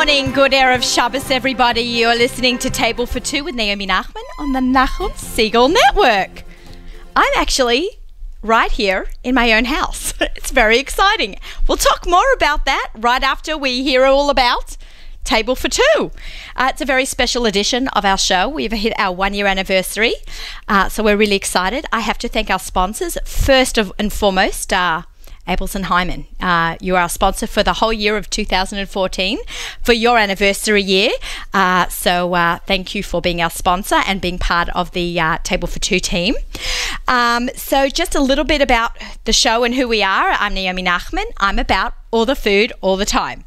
morning, good Erev Shabbos, everybody. You're listening to Table for Two with Naomi Nachman on the Nachum Segal Network. I'm actually right here in my own house. It's very exciting. We'll talk more about that right after we hear all about Table for Two. It's a very special edition of our show. We've hit our 1 year anniversary, so we're really excited. I have to thank our sponsors. First and foremost, Abeles and Heymann. You are our sponsor for the whole year of 2014 for your anniversary year. So thank you for being our sponsor and being part of the Table for Two team. So just a little bit about the show and who we are. I'm Naomi Nachman. I'm about all the food all the time.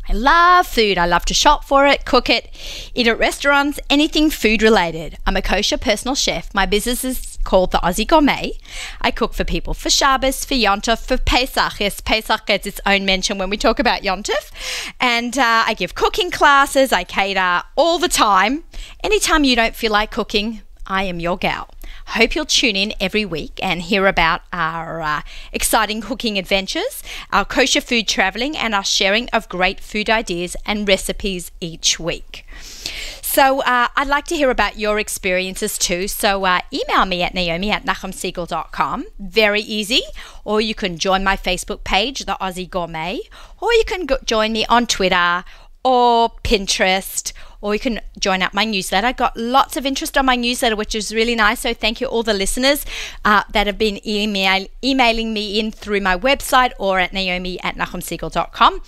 I love food. I love to shop for it, cook it, eat at restaurants, anything food related. I'm a kosher personal chef. My business is called the Aussie Gourmet. I cook for people for Shabbos, for Yontif, for Pesach. Yes, Pesach gets its own mention when we talk about Yontif. And I give cooking classes. I cater all the time. Anytime you don't feel like cooking, I am your gal. Hope you'll tune in every week and hear about our exciting cooking adventures, our kosher food traveling, and our sharing of great food ideas and recipes each week. So I'd like to hear about your experiences too. So email me at naomi@nachumsegal.com. Very easy. Or you can join my Facebook page, The Aussie Gourmet. Or you can join me on Twitter or Pinterest, or you can join up my newsletter. I got lots of interest on my newsletter, which is really nice. So thank you all the listeners that have been emailing me in through my website or at naomi@nachumsegal.com.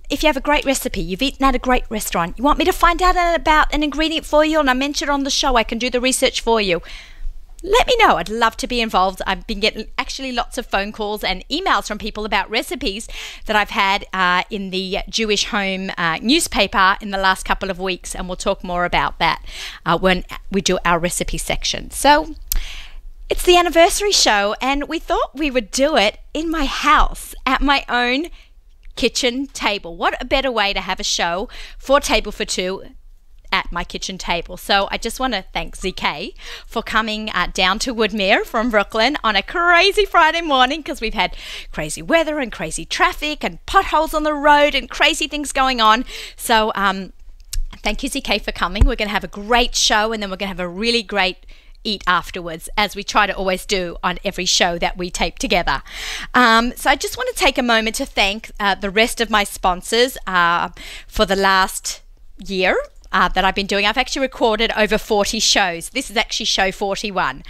If you have a great recipe, you've eaten at a great restaurant, you want me to find out about an ingredient for you and I mention it on the show, I can do the research for you. Let me know. I'd love to be involved. I've been getting actually lots of phone calls and emails from people about recipes that I've had in the Jewish Home newspaper in the last couple of weeks, and we'll talk more about that when we do our recipe section. So it's the anniversary show, and we thought we would do it in my house at my own kitchen table. What a better way to have a show for Table for Two at my kitchen table. So I just want to thank ZK for coming down to Woodmere from Brooklyn on a crazy Friday morning, because we've had crazy weather and crazy traffic and potholes on the road and crazy things going on. So thank you, ZK, for coming. We're going to have a great show, and then we're going to have a really great eat afterwards, as we try to always do on every show that we tape together. So I just want to take a moment to thank the rest of my sponsors for the last year that I've been doing. I've actually recorded over 40 shows. This is actually show 41.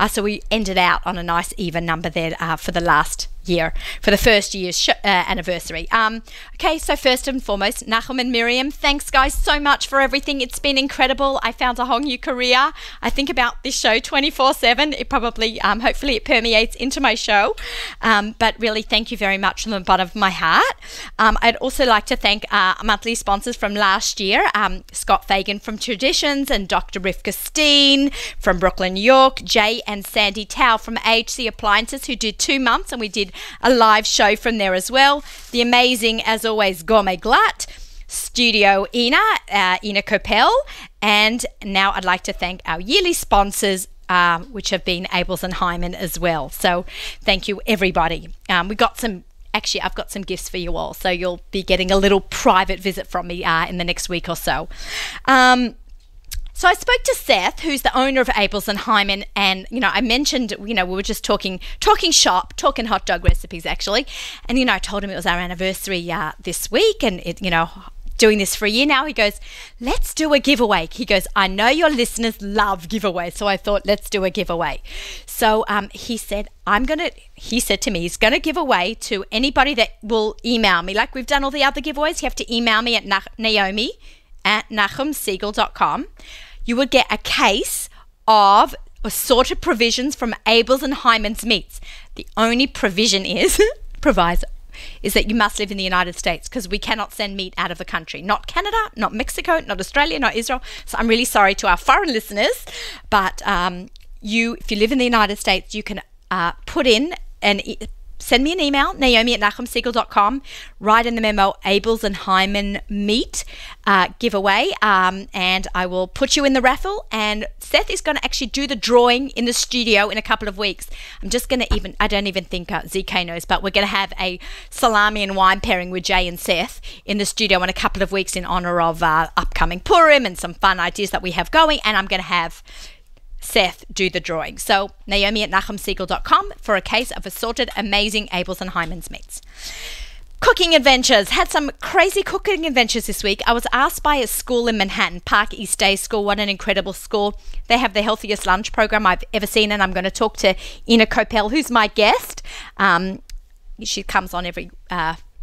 So we ended out on a nice even number there for the last year, for the first year's anniversary. Okay, so first and foremost, Nachum and Miriam, thanks guys so much for everything. It's been incredible. I found a whole new career. I think about this show 24/7. It probably, hopefully it permeates into my show. But really, thank you very much from the bottom of my heart. I'd also like to thank monthly sponsors from last year, Scott Fagan from Traditions and Dr. Rivka Steen from Brooklyn, New York, Jay and Sandy Tao from AHC Appliances, who did 2 months, and we did a live show from there as well. The amazing, as always, Gourmet Glatt, Studio Ina Kopel, and now I'd like to thank our yearly sponsors, which have been Abeles and Heymann as well. So thank you, everybody. Actually, I've got some gifts for you all, so you'll be getting a little private visit from me in the next week or so. So I spoke to Seth, who's the owner of Abeles and Heymann, and, I mentioned, we were just talking shop, talking hot dog recipes, actually. And, I told him it was our anniversary this week, and, doing this for a year now. He goes, let's do a giveaway. He goes, I know your listeners love giveaways, so I thought, let's do a giveaway. So he said to me, he's going to give away to anybody that will email me. Like we've done all the other giveaways, you have to email me at naomi@nachumsegal.com. You would get a case of assorted provisions from Abeles and Heymann's Meats. The only provision is, proviso, is that you must live in the United States, because we cannot send meat out of the country. Not Canada, not Mexico, not Australia, not Israel. So I'm really sorry to our foreign listeners, but if you live in the United States, you can put in and send me an email, naomi@nachumsiegel.com. Write in the memo, Abels and Hyman meat giveaway, and I will put you in the raffle. And Seth is going to actually do the drawing in the studio in a couple of weeks. I'm just going to I don't even think ZK knows, but we're going to have a salami and wine pairing with Jay and Seth in the studio in a couple of weeks in honor of upcoming Purim and some fun ideas that we have going. And I'm going to have Seth do the drawing. So naomi@nachumsiegel.com for a case of assorted amazing Abels and Hyman's meats. Cooking adventures. Had some crazy cooking adventures this week. I was asked by a school in Manhattan, Park East Day School. What an incredible school. They have the healthiest lunch program I've ever seen, and I'm going to talk to Ina Kopel, who's my guest. She comes on every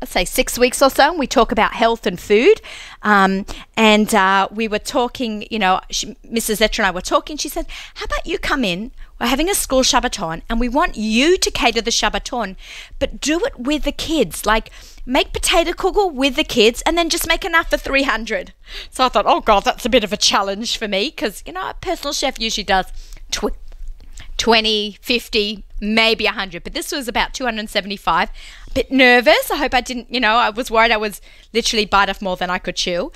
let's say 6 weeks or so, and we talk about health and food. We were talking, Mrs. Zetra and I were talking. She said, how about you come in? We're having a school Shabbaton, and we want you to cater the Shabbaton, but do it with the kids. Like, make potato kugel with the kids, and then just make enough for 300. So I thought, oh, God, that's a bit of a challenge for me, because, a personal chef usually does 20, 50, maybe 100, but this was about 275. A bit nervous. I hope I didn't, I was worried I was literally bite off more than I could chew.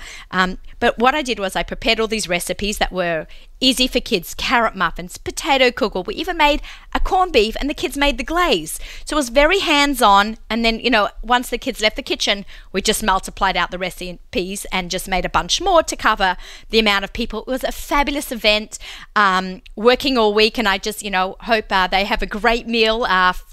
But what I did was I prepared all these recipes that were easy for kids: carrot muffins, potato kugel. We even made a corned beef, and the kids made the glaze. So it was very hands-on. And then, once the kids left the kitchen, we just multiplied out the recipes and just made a bunch more to cover the amount of people. It was a fabulous event, working all week, and I just, hope they have a great meal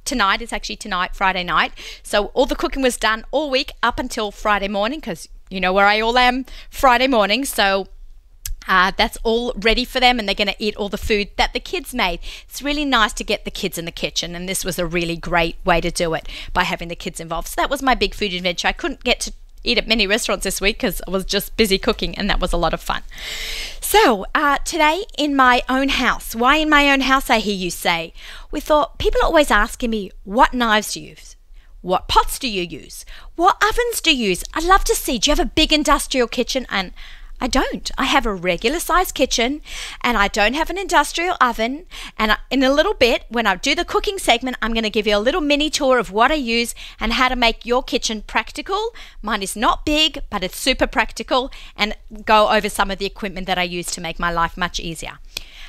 tonight. It's actually tonight, Friday night. So all the cooking was done all week up until Friday morning, because you know where I all am Friday morning. So that's all ready for them, and they're going to eat all the food that the kids made. It's really nice to get the kids in the kitchen, and this was a really great way to do it by having the kids involved. So that was my big food adventure. I couldn't get to eat at many restaurants this week because I was just busy cooking, and that was a lot of fun. So today in my own house. Why in my own house, I hear you say? We thought, people are always asking me, what knives do you use? What pots do you use? What ovens do you use? I'd love to see. Do you have a big industrial kitchen? And I don't. I have a regular sized kitchen, and I don't have an industrial oven. And in a little bit, when I do the cooking segment, I'm going to give you a little mini tour of what I use and how to make your kitchen practical. Mine is not big, but it's super practical, and go over some of the equipment that I use to make my life much easier.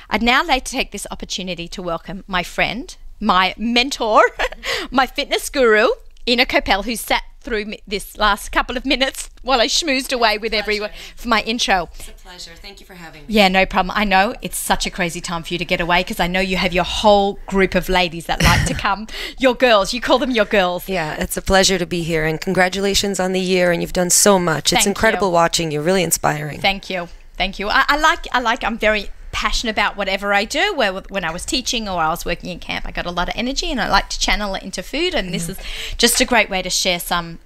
I'd now like to take this opportunity to welcome my friend, my mentor, my fitness guru, Ina Kopel, who sat through this last couple of minutes while I schmoozed away with everyone for my intro. It's a pleasure. Thank you for having me. Yeah, no problem. I know it's such a crazy time for you to get away, because I know you have your whole group of ladies that like to come. Your girls. You call them your girls. Yeah, it's a pleasure to be here, and congratulations on the year, and you've done so much. It's incredible watching you. Really inspiring. Thank you. Thank you. I'm very passionate about whatever I do. When I was teaching or I was working in camp, I got a lot of energy, and I like to channel it into food, and this is just a great way to share some,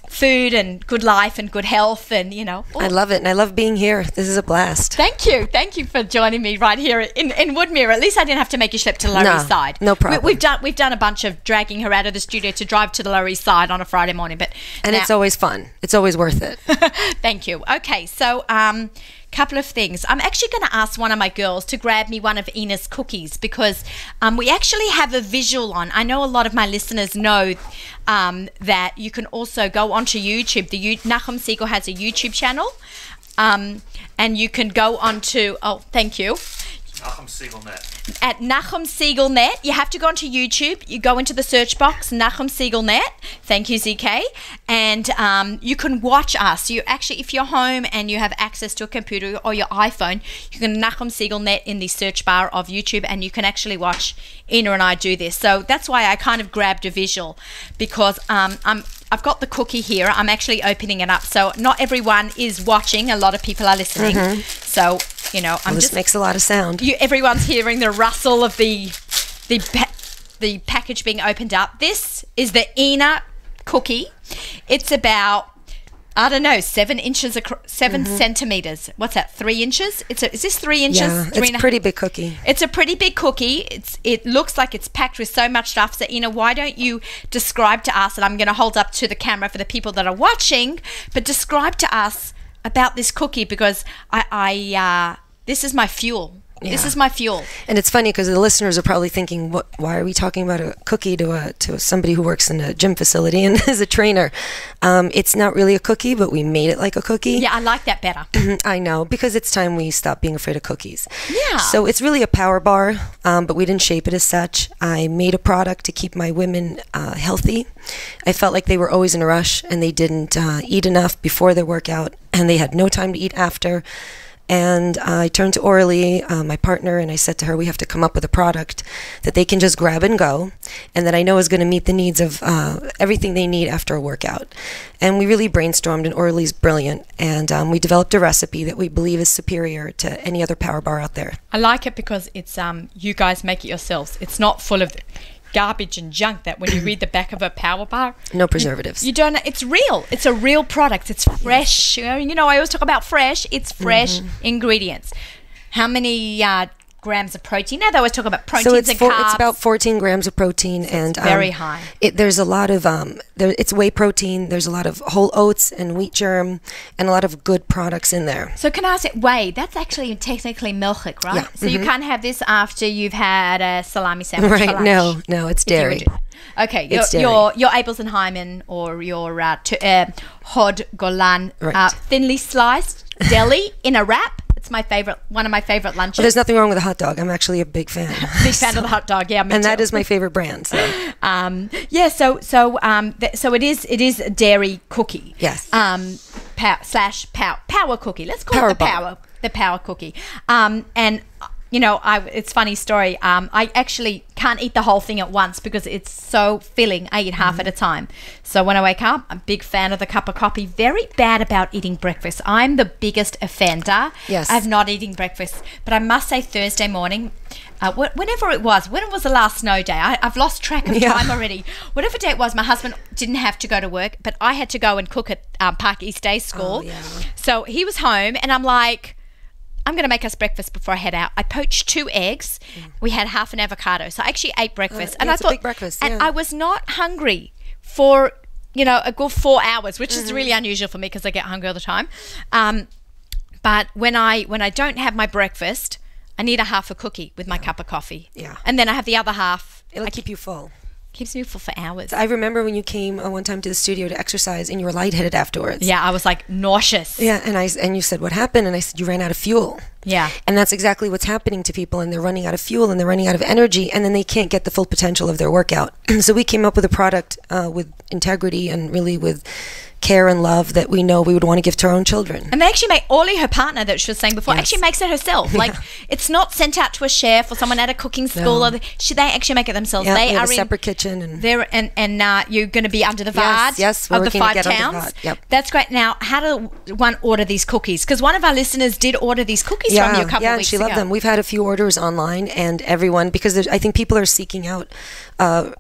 food and good life and good health, and I love it, and I love being here. This is a blast. Thank you for joining me right here in Woodmere. At least I didn't have to make you schlep to the Lower East Side. No problem. We've done a bunch of dragging her out of the studio to drive to the Lower East Side on a Friday morning, and it's always fun. It's always worth it. Thank you. Okay, so couple of things. I'm actually going to ask one of my girls to grab me one of Ina's cookies, because we actually have a visual on. I know a lot of my listeners know that you can also go onto YouTube. Nachum Siegel has a YouTube channel, and you can go onto, thank you. Nachum Siegel Net. At Nachum Siegel Net. You have to go onto YouTube. You go into the search box, Nachum Siegel Net. Thank you, ZK. And you can watch us. You actually, if you're home and you have access to a computer or your iPhone, you can Nachum Siegel Net in the search bar of YouTube, and you can actually watch Ina and I do this. So that's why I kind of grabbed a visual, because I've got the cookie here. I'm actually opening it up. So not everyone is watching. A lot of people are listening. Mm-hmm. So, this makes a lot of sound. Everyone's hearing the rustle of the package being opened up. This is the Ina cookie. It's about, 7 inches, 7 centimeters. What's that? 3 inches? Is this 3 inches? Yeah, it's a pretty big cookie. It's a pretty big cookie. It looks like it's packed with so much stuff. So, Ina, why don't you describe to us, and I'm going to hold up to the camera for the people that are watching, but describe to us about this cookie, because this is my fuel. Yeah. This is my fuel. And it's funny because the listeners are probably thinking, why are we talking about a cookie to somebody who works in a gym facility and is a trainer? It's not really a cookie, but we made it like a cookie. Yeah, I like that better. I know, because it's time we stop being afraid of cookies. Yeah. So it's really a power bar, but we didn't shape it as such. I made a product to keep my women healthy. I felt like they were always in a rush and they didn't eat enough before their workout and they had no time to eat after. And I turned to Orly, my partner, and I said to her, we have to come up with a product that they can just grab and go, and that I know is going to meet the needs of everything they need after a workout. And we really brainstormed, and Orly's brilliant, and we developed a recipe that we believe is superior to any other power bar out there. I like it because it's you guys make it yourselves. It's not full of garbage and junk that when you read the back of a power bar, no preservatives. You don't. It's real. It's a real product. It's fresh. You know, I always talk about fresh. It's fresh ingredients. How many grams of protein? Now they always talk about proteins and carbs. It's about 14 grams of protein, so and it's very high. There's a lot of it's whey protein. There's a lot of whole oats and wheat germ, and a lot of good products in there. So can I ask, whey? That's actually technically milchik, right? Yeah. So you can't have this after you've had a salami sandwich. Right? For lunch, no, it's dairy. Okay, your Abels and Hyman or your Hod Golan, thinly sliced deli in a wrap. It's my favorite, one of my favorite lunches. Well, there's nothing wrong with a hot dog. I'm actually a big fan. Big fan of the hot dog, yeah. Me and too. that is my favorite brand. So. So it is a dairy cookie. Yes. Power cookie. Let's call it the power cookie. And you know, it's a funny story. I actually can't eat the whole thing at once because it's so filling. I eat half at a time. So when I wake up, I'm a big fan of the cup of coffee. Very bad about eating breakfast. I'm the biggest offender of not eating breakfast. But I must say Thursday morning, whenever it was, when it was the last snow day, I've lost track of time already. Whatever day it was, my husband didn't have to go to work, but I had to go and cook at Park East Day School. Oh, yeah. So he was home and I'm like, I'm going to make us breakfast before I head out. I poached 2 eggs. We had half an avocado. So I actually ate breakfast. And I thought, a big breakfast. And I was not hungry for, a good 4 hours, which is really unusual for me because I get hungry all the time. But when I don't have my breakfast, I need a half a cookie with my cup of coffee. Yeah. And then I have the other half. It'll keep you full. Keeps me full for hours. I remember when you came one time to the studio to exercise and you were lightheaded afterwards. Yeah, I was like nauseous. Yeah, and you said, what happened? And I said, you ran out of fuel. Yeah. And that's exactly what's happening to people, and they're running out of fuel and they're running out of energy, and then they can't get the full potential of their workout. So we came up with a product with integrity and really with care and love that we know we would want to give to our own children. And they actually make Orly, her partner that she was saying before, actually makes it herself. Like it's not sent out to a chef or someone at a cooking school. Or they actually make it themselves. Yeah, they have are a separate kitchen and you're going to be under the VAD of the 5 towns. Yep. That's great. Now, how do one order these cookies? Because one of our listeners did order these cookies from you a couple of weeks ago. Yeah, she loved them. We've had a few orders online, and everyone, because I think people are seeking out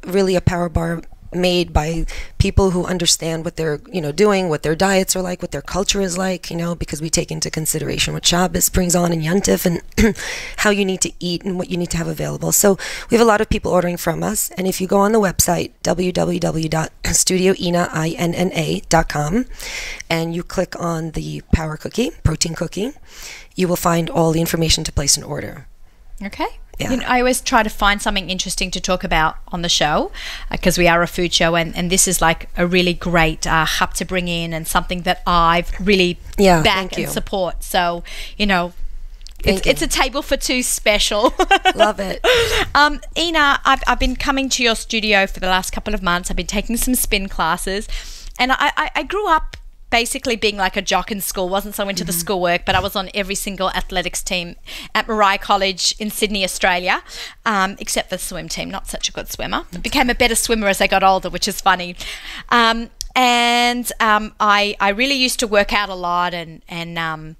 really a power bar made by people who understand what they're doing, what their diets are like, what their culture is like, because we take into consideration what Shabbos brings on and Yontif and how you need to eat and what you need to have available. So we have a lot of people ordering from us, and if you go on the website www.studioina.com and you click on the power cookie, protein cookie, you will find all the information to place an order. Okay. Yeah. I always try to find something interesting to talk about on the show because we are a food show, and this is like a really great hub to bring in and something that I've really back and support. So, it's a table for 2 special. Love it. Ina, I've been coming to your studio for the last couple of months. I've been taking some spin classes, and I grew up basically being like a jock in school. Wasn't so into the schoolwork, but I was on every single athletics team at Maria College in Sydney, Australia, except the swim team. Not such a good swimmer. I became a better swimmer as I got older, which is funny. I really used to work out a lot, and I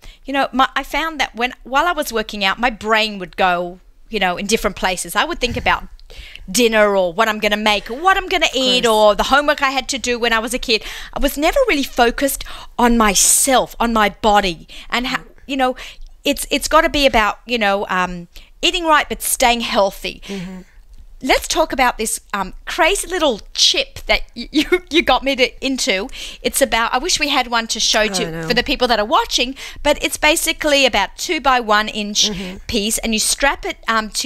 found that while I was working out, my brain would go, in different places. I would think about dinner or what I'm going to make or what I'm going to eat or the homework I had to do when I was a kid. I was never really focused on myself, on my body, and how, it's got to be about eating right but staying healthy. let's talk about this crazy little chip that you got me into. It's about, I wish we had one to show for the people that are watching, but it's basically about 2 by 1 inch piece, and you strap it around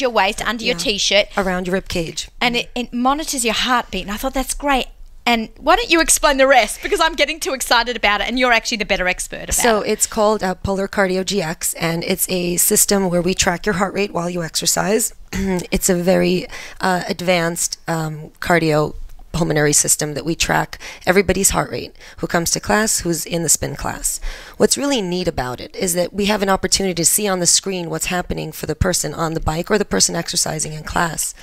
your waist, under your t-shirt. Around your rib cage. And it monitors your heartbeat, and I thought that's great. And why don't you explain the rest? Because I'm getting too excited about it, and you're actually the better expert about it. So it's called Polar Cardio GX, and it's a system where we track your heart rate while you exercise. It's a very advanced cardiopulmonary system that we track everybody's heart rate who comes to class, who's in the spin class. What's really neat about it is that we have an opportunity to see on the screen what's happening for the person on the bike or the person exercising in class.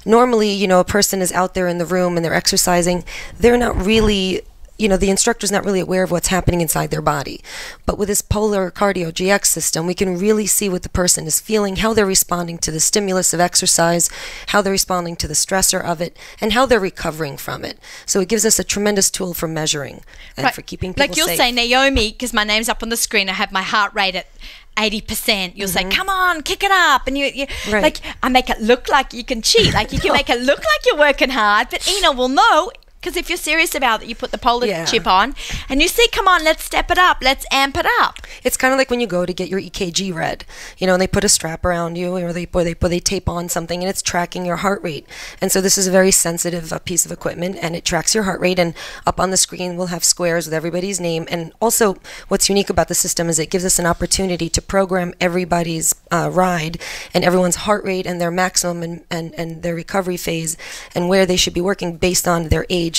Normally, a person is out there in the room and they're exercising. They're not really, the instructor's not really aware of what's happening inside their body. But with this Polar Cardio GX system, we can really see what the person is feeling, how they're responding to the stimulus of exercise, how they're responding to the stressor of it, and how they're recovering from it. So it gives us a tremendous tool for measuring and for keeping people safe. Like you'll say, Naomi, because my name's up on the screen, I have my heart rate at 80%. You'll say, come on, kick it up. And you right. Like, I make it look like you can cheat. Like, you can make it look like you're working hard, but Ina will know, because if you're serious about it, you put the Polar chip on and you say, come on, let's step it up, let's amp it up. It's kind of like when you go to get your EKG read, and they put a strap around you, or they tape on something, and it's tracking your heart rate. And so this is a very sensitive piece of equipment, and it tracks your heart rate, and up on the screen we'll have squares with everybody's name. And also what's unique about the system is it gives us an opportunity to program everybody's ride and everyone's heart rate and their maximum and their recovery phase and where they should be working based on their age.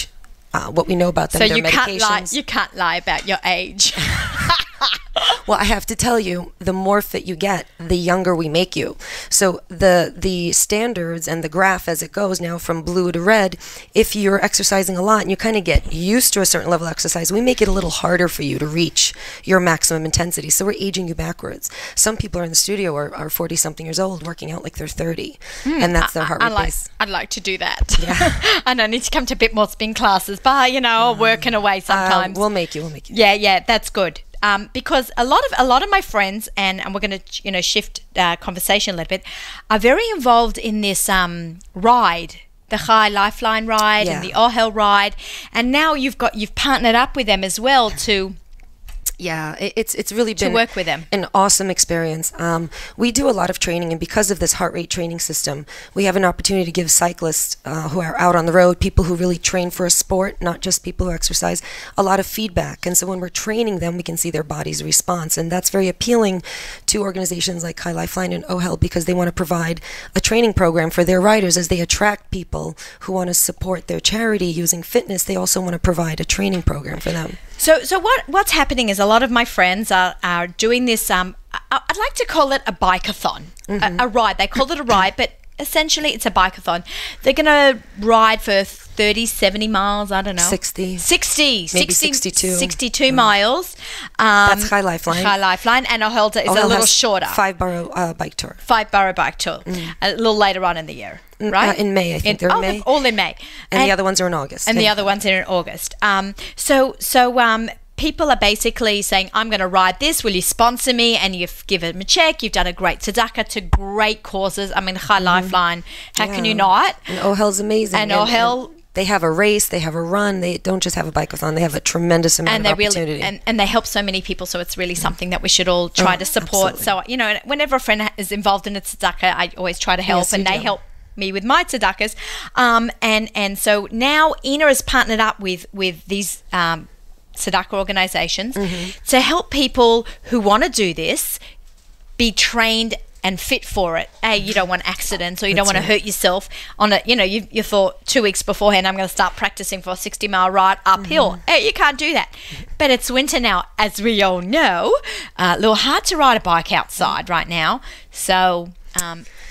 What we know about them, so their medications. You can't lie about your age. Well, I have to tell you, the more fit you get, the younger we make you. So the standards and the graph as it goes now from blue to red, if you're exercising a lot and you kind of get used to a certain level of exercise, we make it a little harder for you to reach your maximum intensity. So we're aging you backwards. Some people are in the studio are 40-something years old working out like they're 30, and that's their heart rate base. I'd like to do that. Yeah. I need to come to a bit more spin classes, but working away sometimes. We'll make you. Yeah, that's good. Because a lot of my friends, and we're going to shift conversation a little bit, are very involved in this ride, the Chai Lifeline ride and the OHEL ride, and now you've partnered up with them as well to. Yeah, it's really been to work with them. An awesome experience. We do a lot of training, and because of this heart rate training system, we have an opportunity to give cyclists who are out on the road, people who really train for a sport, not just people who exercise, a lot of feedback. And so when we're training them, we can see their body's response, and that's very appealing to organizations like Chai Lifeline and OHEL, because they want to provide a training program for their riders as they attract people who want to support their charity using fitness. They also want to provide a training program for them. So what's happening is a lot of my friends are doing this. I'd like to call it a bike-a-thon, a ride. They call it a ride, but essentially it's a bike-a-thon. They're going to ride for 30, 70 miles, I don't know. 60. Maybe 62. 62 miles. That's Chai Lifeline. Chai Lifeline, and OHEL is a little shorter. 5-borough bike tour. 5-borough bike tour, a little later on in the year. Right? In May, I think. They're in May. All in May. And the other ones are in August. And the other ones are in August. So people are basically saying, I'm going to ride this. Will you sponsor me? And you've given them a check. You've done a great tzedakah to great causes. I mean, Chai Lifeline, how can you not? And OHEL's amazing. And OHEL... They have a race, they have a run, they don't just have a bike-a-thon, they have a tremendous amount of opportunity. And they help so many people, so it's really something that we should all try to support. Absolutely. So, whenever a friend is involved in a tzedakah, I always try to help, and they help me with my tzedakahs. And so now Ina has partnered up with these tzedakah organizations to help people who want to do this be trained and fit for it. You don't want accidents, or you don't want to hurt yourself on it. You thought 2 weeks beforehand, I'm going to start practicing for a 60-mile ride uphill. Hey, you can't do that. But it's winter now, as we all know. A little hard to ride a bike outside right now. So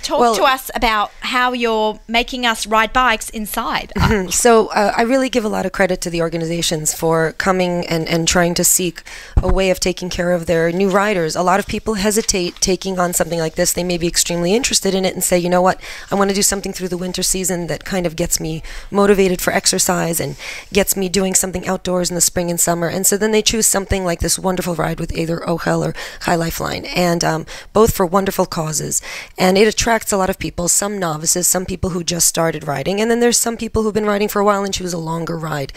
talk to us about how you're making us ride bikes inside. So I really give a lot of credit to the organizations for coming and trying to seek a way of taking care of their new riders. A lot of people hesitate taking on something like this. They may be extremely interested in it and say, you know what, I want to do something through the winter season that kind of gets me motivated for exercise and gets me doing something outdoors in the spring and summer. And so then they choose something like this wonderful ride with either OHEL or Chai Lifeline, and both for wonderful causes. And it attracts a lot of people, some novices, some people who just started riding, and then there's some people who've been riding for a while and choose a longer ride.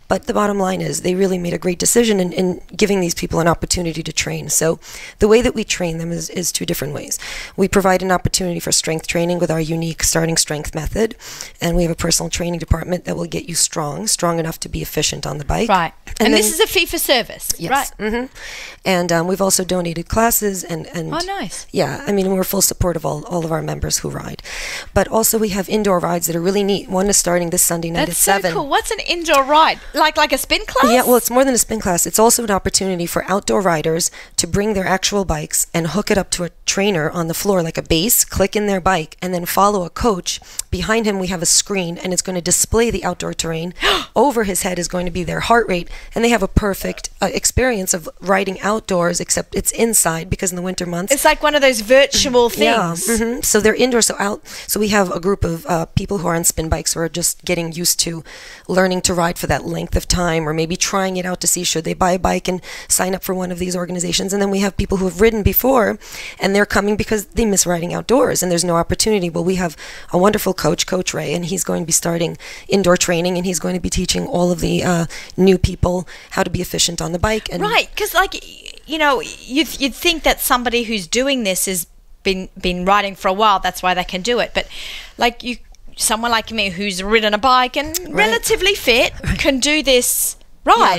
But the bottom line is they really made a great decision in giving these people an opportunity to train. So the way that we train them is two different ways. We provide an opportunity for strength training with our unique starting strength method, and we have a personal training department that will get you strong enough to be efficient on the bike. Right. And then, this is a fee for service, yes. right? Mm-hmm. And we've also donated classes and Oh, nice. yeah, I mean, we're full support of all of our members who ride. But also we have indoor rides that are really neat. One is starting this Sunday night That's at so 7. cool. What's an indoor ride? Like a spin class? Yeah, well, it's more than a spin class. It's also an opportunity for outdoor riders to bring their actual bikes and hook it up to a trainer on the floor, like a base, click in their bike, and then follow a coach. Behind him, we have a screen, and it's going to display the outdoor terrain. Over his head is going to be their heart rate, and they have a perfect experience of riding outdoors, except it's inside because in the winter months, It's like one of those virtual things. yeah. So they're indoor, so out. So we have a group of people who are on spin bikes who are just getting used to learning to ride for that length of time, or maybe trying it out to see should they buy a bike and sign up for one of these organizations. And then we have people who have ridden before, and they're coming because they miss riding outdoors, and there's no opportunity. Well, we have a wonderful coach, Coach Ray, and he's going to be starting indoor training, and he's going to be teaching all of the new people how to be efficient on the bike. And Right, because you'd think that somebody who's doing this has been riding for a while, that's why they can do it. But someone like me who's ridden a bike and relatively fit can do this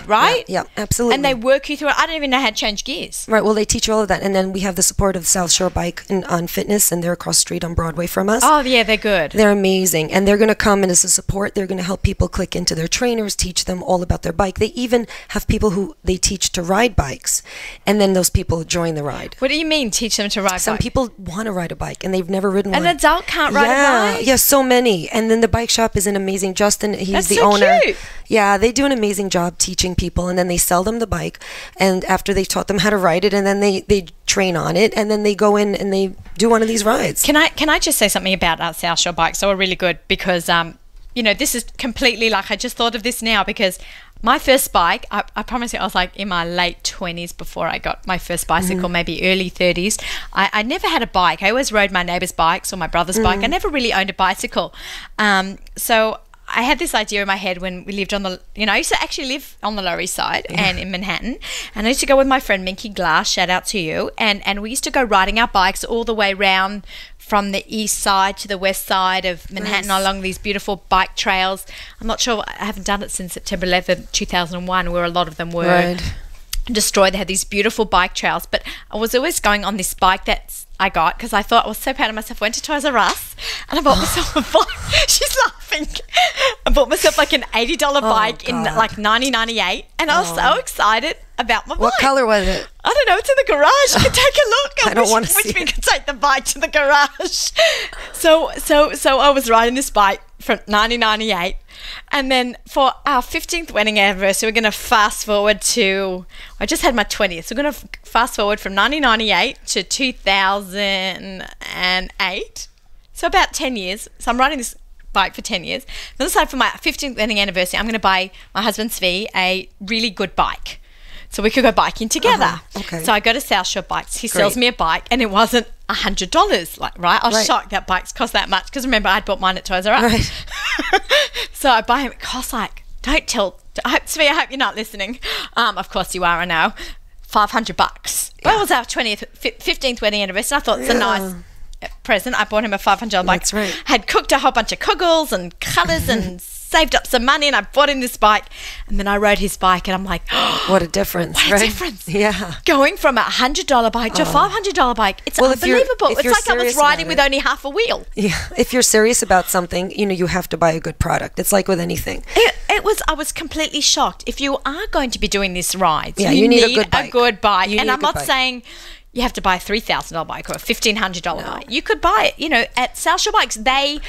right? Yeah, absolutely. And they work you through it. I don't even know how to change gears. Right, well, they teach you all of that. And then we have the support of South Shore Bike on fitness, and they're across the street on Broadway from us. Oh, yeah, they're good. They're amazing. And they're going to come in as a support. They're going to help people click into their trainers, teach them all about their bike. They even have people who they teach to ride bikes, and then those people join the ride. What do you mean, teach them to ride Some bike? people want to ride a bike, and they've never ridden one. An adult can't ride a bike? Yeah, so many. And then the bike shop is an amazing. Justin, he's That's the so owner. cute. Yeah, they do an amazing job teaching people, and then they sell them the bike, and after they've taught them how to ride it, and then they train on it, and then they go in and they do one of these rides. Can I just say something about South Shore Bikes? They were really good because, this is completely I just thought of this now because my first bike, I promise you, I was like in my late 20s before I got my first bicycle, maybe early 30s. I never had a bike. I always rode my neighbour's bikes or my brother's bike. I never really owned a bicycle. So I had this idea in my head when we lived on the, I used to actually live on the Lower East Side and in Manhattan. And I used to go with my friend Minky Glass, shout out to you. And we used to go riding our bikes all the way round from the east side to the west side of Manhattan along these beautiful bike trails. I'm not sure, I haven't done it since September 11th, 2001, where a lot of them were destroyed. They had these beautiful bike trails. But I was always going on this bike that I got because I thought I was so proud of myself. I went to Toys R Us and I bought myself a bike. She's laughing. I bought myself like an $80 bike in like 1998, and I was so excited about my bike. What color was it? I don't know. It's in the garage. You can take a look. I don't want to see wish we it. could take the bike to the garage. So I was riding this bike from 1998, and then for our 15th wedding anniversary, we're going to fast forward to. I just had my 20th, so we're going to fast forward from 1998 to 2008. So about 10 years. So I'm riding this bike for 10 years. Then aside from my 15th wedding anniversary, I'm going to buy my husband Svi a really good bike, so we could go biking together. Okay. So I go to South Shore Bikes. He sells me a bike, and it wasn't $100. I was shocked that bikes cost that much because remember I'd bought mine at Toys R Us. Right. So I buy him. It costs Svi, I hope you're not listening. Of course you are. I know. $500. Well, it was our 15th wedding anniversary. I thought it's a nice present. I bought him a $500 bike. That's right. Had cooked a whole bunch of kugels and colours and saved up some money, and I bought him this bike, and then I rode his bike, and I'm like, What a difference, what a right? difference. Yeah. Going from a $100 bike to a $500 bike. It's Well, if you're- unbelievable. if It's you're like I was serious riding about with it. only half a wheel. Yeah. If you're serious about something, you have to buy a good product. It's like with anything. I was completely shocked. If you are going to be doing this ride, Yeah, you need a good bike. You need And a I'm good not bike. saying you have to buy a $3,000 bike or a $1,500 bike. You could buy it, at South Shore Bikes. They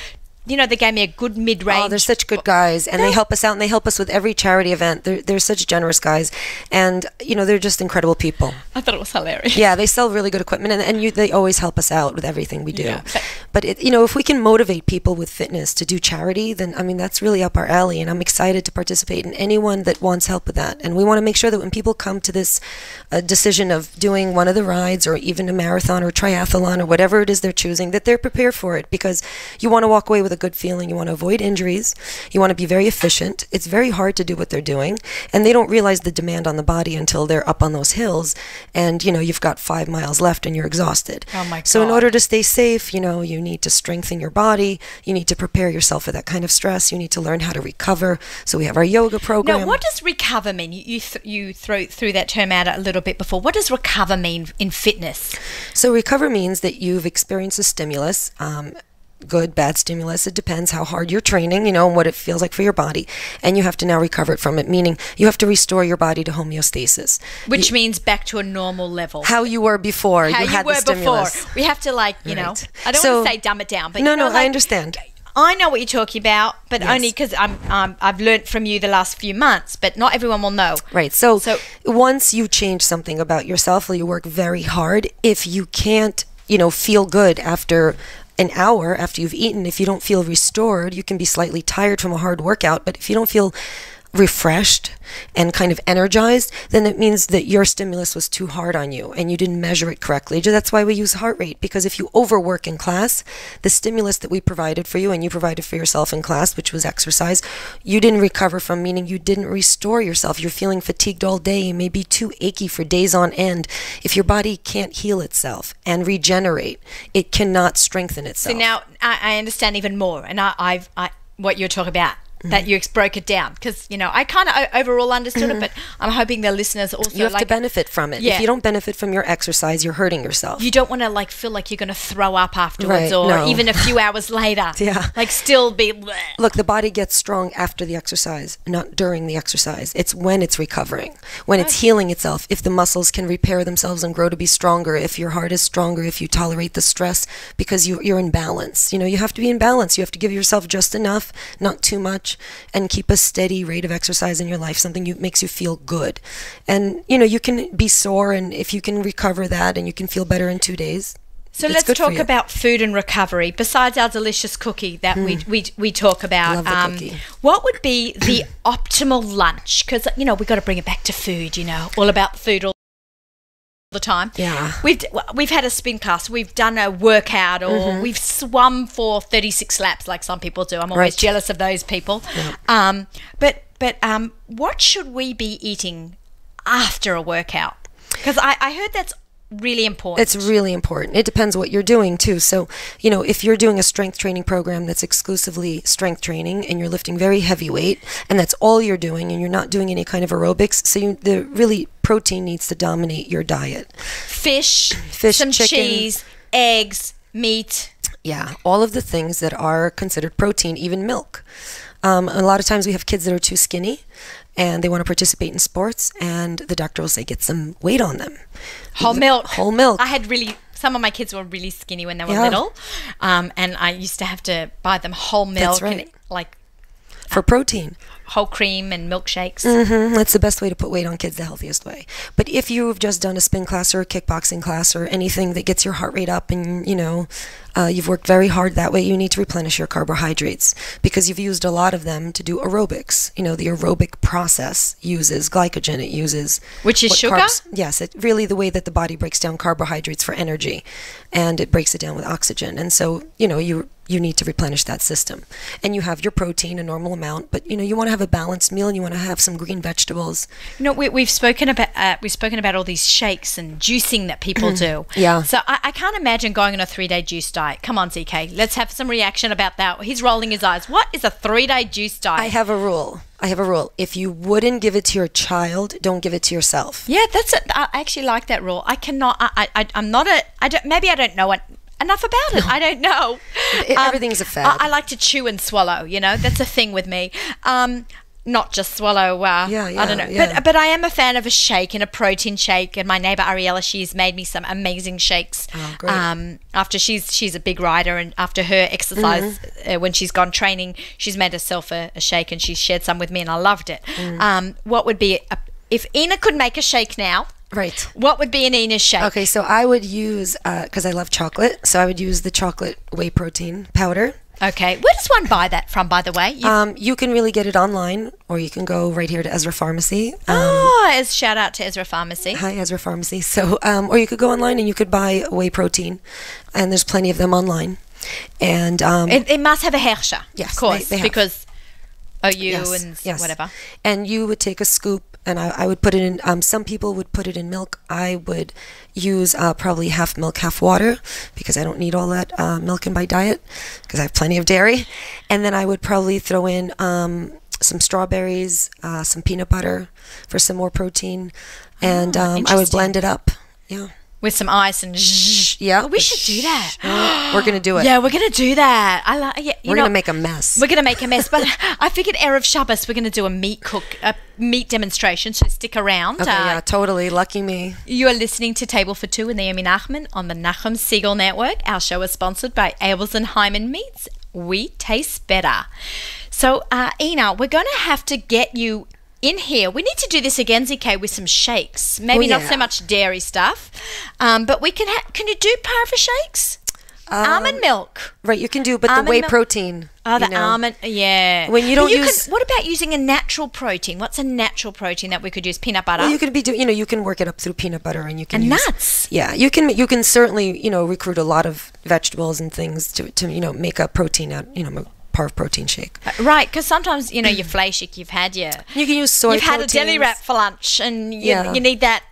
gave me a good mid-range. Oh, they're such good guys, and they help us out, and they help us with every charity event. They're such generous guys, and they're just incredible people. I thought it was hilarious. Yeah, they sell really good equipment, and they always help us out with everything we do. Yeah. But if we can motivate people with fitness to do charity, then I mean that's really up our alley, and I'm excited to participate in anyone that wants help with that. And we want to make sure that when people come to this decision of doing one of the rides, or even a marathon or triathlon or whatever it is they're choosing, that they're prepared for it, because you want to walk away with a good feeling. You want to avoid injuries. You want to be very efficient. It's very hard to do what they're doing, and they don't realize the demand on the body until they're up on those hills, and you've got 5 miles left and you're exhausted. Oh my God. So in order to stay safe, you need to strengthen your body. You need to prepare yourself for that kind of stress. You need to learn how to recover. So we have our yoga program. Now, what does recover mean? You threw that term out a little bit before. What does recover mean in fitness? So recover means that you've experienced a stimulus, good, bad stimulus. It depends how hard you're training, and what it feels like for your body. And you have to now recover it from it, meaning you have to restore your body to homeostasis. Which means back to a normal level. How you were before How you had were the stimulus. before. We have to Right. I don't want to say dumb it down, but No, I understand. I know what you're talking about, but Yes. only because I've learnt from you the last few months, but not everyone will know. Right. So once you change something about yourself, or you work very hard, if you can't, feel good after an hour after you've eaten, if you don't feel restored, you can be slightly tired from a hard workout, but if you don't feel refreshed and kind of energized, then it means that your stimulus was too hard on you and you didn't measure it correctly. That's why we use heart rate, because if you overwork in class, the stimulus that we provided for you and you provided for yourself in class, which was exercise, you didn't recover from, meaning you didn't restore yourself. You're feeling fatigued all day. You may be too achy for days on end. If your body can't heal itself and regenerate, it cannot strengthen itself. So now I understand even more, and I what you're talking about. That you broke it down, because I kind of overall understood it, but I'm hoping the listeners also you have to benefit from it. Yeah. If you don't benefit from your exercise, you're hurting yourself. You don't want to feel like you're going to throw up afterwards, Right, or no. even a few hours later. Yeah. Still be. Bleh. Look, the body gets strong after the exercise, not during the exercise. It's when it's recovering, when it's healing itself, if the muscles can repair themselves and grow to be stronger, if your heart is stronger, if you tolerate the stress, because you're in balance. You have to be in balance. You have to give yourself just enough, not too much, and keep a steady rate of exercise in your life, something makes you feel good. And, you can be sore, and if you can recover that and you can feel better in 2 days. So it's let's good for talk you. about food and recovery. Besides our delicious cookie that we talk about, Love the cookie. what would be the optimal lunch? Because we've got to bring it back to food. All about food all the time. Yeah. We've had a spin class. We've done a workout, or we've swum for 36 laps, like some people do. I'm always Right. jealous of those people. Yeah. But what should we be eating after a workout? Because I heard that's really important. It's really important. It depends what you're doing too. So, if you're doing a strength training program that's exclusively strength training and you're lifting very heavy weight and that's all you're doing and you're not doing any kind of aerobics, so the really protein needs to dominate your diet. Fish, some chicken. cheese, eggs, meat. Yeah, all of the things that are considered protein, even milk. A lot of times we have kids that are too skinny and they want to participate in sports, and the doctor will say, get some weight on them. Whole milk. Whole milk. I had some of my kids were really skinny when they were Yeah. little, and I used to have to buy them whole milk, That's right. and For protein. whole cream and milkshakes. That's the best way to put weight on kids, the healthiest way. But if you've just done a spin class or a kickboxing class or anything that gets your heart rate up and, you've worked very hard that way, you need to replenish your carbohydrates because you've used a lot of them to do aerobics. The aerobic process uses glycogen. It uses... Which is what sugar? Yes, it really the way that the body breaks down carbohydrates for energy, and it breaks it down with oxygen. And so, you need to replenish that system. And you have your protein, a normal amount, but you want to have a balanced meal and you want to have some green vegetables. We've spoken about all these shakes and juicing that people do. Yeah. So I can't imagine going on a 3-day juice diet. Come on, ZK, let's have some reaction about that. He's rolling his eyes. What is a 3-day juice diet? I have a rule. If you wouldn't give it to your child, don't give it to yourself. Yeah, that's it. I actually like that rule. I cannot. I'm not a. I don't. Maybe I don't know it enough about it. I don't know. Everything's a fad. I like to chew and swallow. That's a thing with me. Not just swallow. I don't know. Yeah. But I am a fan of a shake and a protein shake. And my neighbor Ariella, she's made me some amazing shakes. Oh, great. After she's a big rider, and after her exercise, when she's gone training, she's made herself a shake, and she shared some with me, and I loved it. What would be if Ina could make a shake now? Right. What would be an Ina's shake? Okay, so I would use, because I love chocolate, so I would use the chocolate whey protein powder. Okay. Where does one buy that from, by the way? You can really get it online, or you can go right here to Ezra Pharmacy. As shout out to Ezra Pharmacy. Hi, Ezra Pharmacy. So, or you could go online and you could buy whey protein, and there's plenty of them online. And It must have a Herrscher, Yes, of course, they have. because OU Yes, and yes. whatever. And you would take a scoop, and I would put it in. Some people would put it in milk. I would use probably half milk, half water, because I don't need all that milk in my diet, because I have plenty of dairy. And then I would probably throw in some strawberries, some peanut butter for some more protein, and I would interesting. blend it up. Yeah. With some ice and Yeah. Oh, we should do that. We're gonna do it. Yeah, we're gonna do that. We're gonna make a mess. We're gonna make a mess, but I figured Erev Shabbos we're gonna do a meat demonstration. So stick around. Okay, yeah, totally. Lucky me. You are listening to Table for Two with Naomi Nachman on the Nachum Siegel Network. Our show is sponsored by Abels and Hyman Meats. We taste better. So, Ina, we're going to have to get you in here. We need to do this again, ZK, with some shakes. Maybe not so much dairy stuff, but we can you do parva shakes? Almond milk. Right, you can do, but Almond the whey milk. protein. Oh, the you know. almond, yeah. When you don't use- what about using a natural protein? What's a natural protein that we could use? Peanut butter? Well, you could be you can work it up through peanut butter, and you can And use, nuts. Yeah, you can certainly recruit a lot of vegetables and things to make a protein out a parv protein shake. Right, because sometimes you're fleishik, you've had your You can use soy. you've had a proteins. deli wrap for lunch, and you need that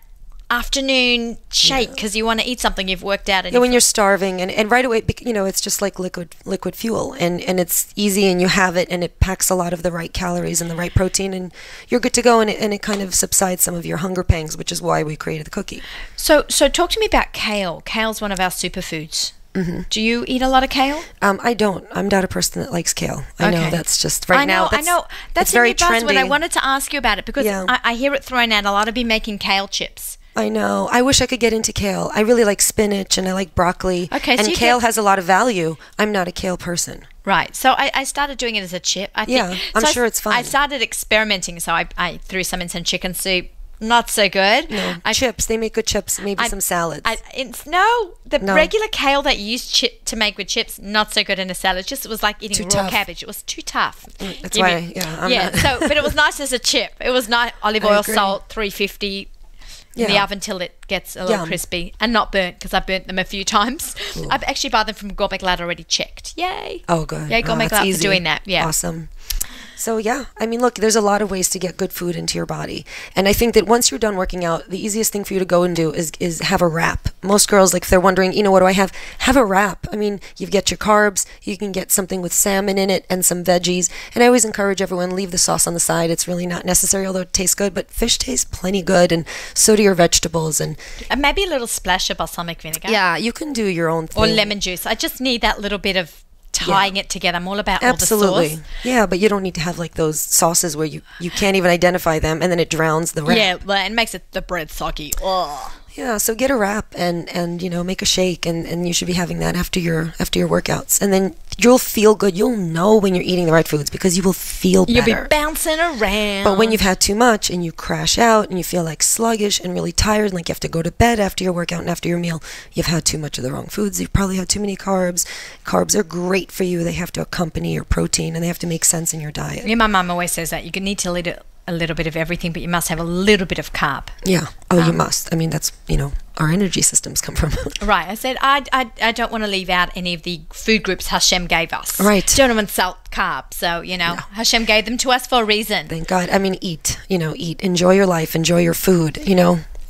afternoon shake because you want to eat something you've worked out. Yeah, when you're starving, and right away, it's just like liquid fuel, and it's easy, and you have it, and it packs a lot of the right calories and the right protein, and you're good to go, and it kind of subsides some of your hunger pangs, which is why we created the cookie. So talk to me about kale. Kale's one of our superfoods. Mm-hmm. Do you eat a lot of kale? I don't. I'm not a person that likes kale. I know that's just I now. know. That's it's very in your buzz trendy. when I wanted to ask you about it because Yeah. I hear it thrown out. A lot of you making kale chips. I know. I wish I could get into kale. I really like spinach and I like broccoli. Okay, so and you kale has a lot of value. I'm not a kale person. Right. So I started doing it as a chip. I think. Yeah, I'm sure it's fun. I started experimenting. So I threw some in some chicken soup. Not so good. No, chips. They make good chips. Maybe some salads. The regular kale that you use to make with chips, not so good in a salad. Just it was like eating raw tough. cabbage. It was too tough. That's why, I'm not. So, but it was nice as a chip. It was nice. Olive I oil, agree. salt, 350 in the oven till it gets a little crispy and not burnt because I burnt them a few times. I've actually bought them from Gourmet Glad already checked. Yay! Oh, good. Yay, Gourmet that's Glad easy. for doing that. Yeah. Awesome. So look, there's a lot of ways to get good food into your body, and I think that once you're done working out, the easiest thing for you to go and do is have a wrap. Most girls, like, if they're wondering, what do I have? Have a wrap. I mean, you get your carbs, you can get something with salmon in it and some veggies, and I always encourage everyone, leave the sauce on the side. It's really not necessary, although it tastes good, but fish tastes plenty good, and so do your vegetables, and Maybe a little splash of balsamic vinegar. yeah, you can do your own thing. Or lemon juice. I just need that little bit of tying it together. I'm all about Absolutely. all the sauce. Yeah, but you don't need to have like those sauces where you can't even identify them, and then it drowns the wrap. Yeah, well, it makes the bread soggy. Ugh. Yeah, so get a wrap and make a shake, and you should be having that after your workouts, and then you'll feel good. You'll know when you're eating the right foods because you will feel better. You'll be bouncing around. But when you've had too much and you crash out and you feel like sluggish and really tired, and like you have to go to bed after your workout and after your meal, you've had too much of the wrong foods. You've probably had too many carbs. Carbs are great for you. They have to accompany your protein, and they have to make sense in your diet. Yeah, my mum always says that you need to eat a little bit of everything, but you must have a little bit of carb. Yeah. Oh, you must. I mean, that's, our energy systems come from. Right. I said, I don't want to leave out any of the food groups Hashem gave us. Right. Don't want salt, carb. So, Hashem gave them to us for a reason. Thank God. I mean, eat. Eat. Enjoy your life. Enjoy your food.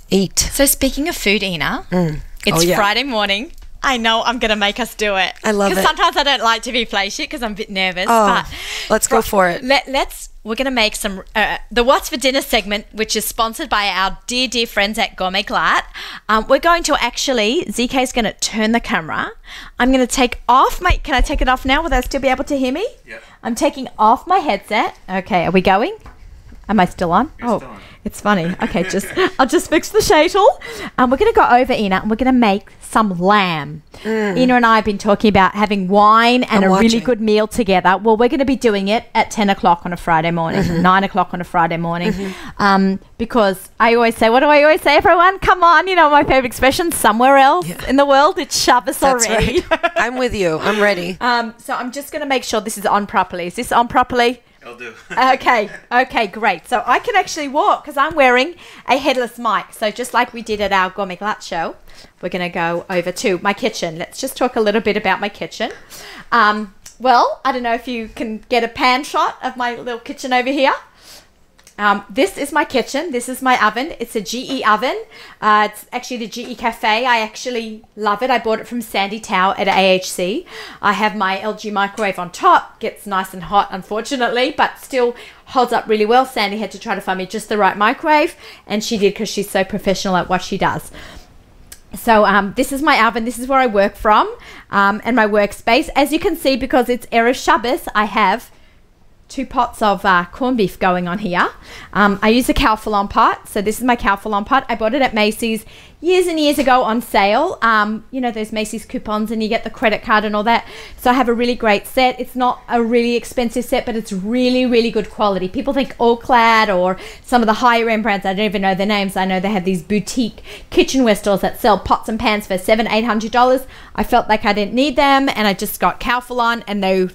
Eat. So speaking of food, Ina, it's Friday morning. I know I'm going to make us do it. I love it. Because sometimes I don't like to be flashy because I'm a bit nervous. Oh, but let's go for it. We're going to make some, the What's for Dinner segment, which is sponsored by our dear, dear friends at Gourmet Glatt. We're going to ZK is going to turn the camera. I'm going to take off can I take it off now? Will they still be able to hear me? Yep. I'm taking off my headset. Okay, are we going? Am I still on? You're still on. It's funny. Okay, I'll just fix the shaitel. We're going to go over, Ina, and we're going to make some lamb. Ina and I have been talking about having wine and I'm a really watching. good meal together. Well, we're going to be doing it at 10 o'clock on a Friday morning, 9 o'clock on a Friday morning. Because I always say, what do I always say, everyone? Come on, my favorite expression, somewhere else in the world, it's Shabbos That's already. right. I'm with you. I'm ready. So I'm just going to make sure this is on properly. Is this on properly? I'll do. Okay, great. So I can actually walk because I'm wearing a headless mic. So just like we did at our Gourmet Glatt show, we're going to go over to my kitchen. Let's just talk a little bit about my kitchen. Well, I don't know if you can get a pan shot of my little kitchen over here. This is my kitchen. This is my oven. It's a GE oven. It's actually the GE Cafe. I actually love it. I bought it from Sandy Tower at AHC. I have my LG microwave on top. Gets nice and hot, unfortunately, but still holds up really well. Sandy had to try to find me just the right microwave, and she did because she's so professional at what she does. So this is my oven. This is where I work from, and my workspace. As you can see, because it's Erev Shabbos, I have 2 pots of corned beef going on here. I use a Calphalon pot. So this is my Calphalon pot. I bought it at Macy's years and years ago on sale. Those Macy's coupons and you get the credit card and all that. So I have a really great set. It's not a really expensive set, but it's really, really good quality. People think All-Clad or some of the higher end brands, I don't even know their names. I know they have these boutique kitchenware stores that sell pots and pans for $700-800. I felt like I didn't need them, and I just got Calphalon, and they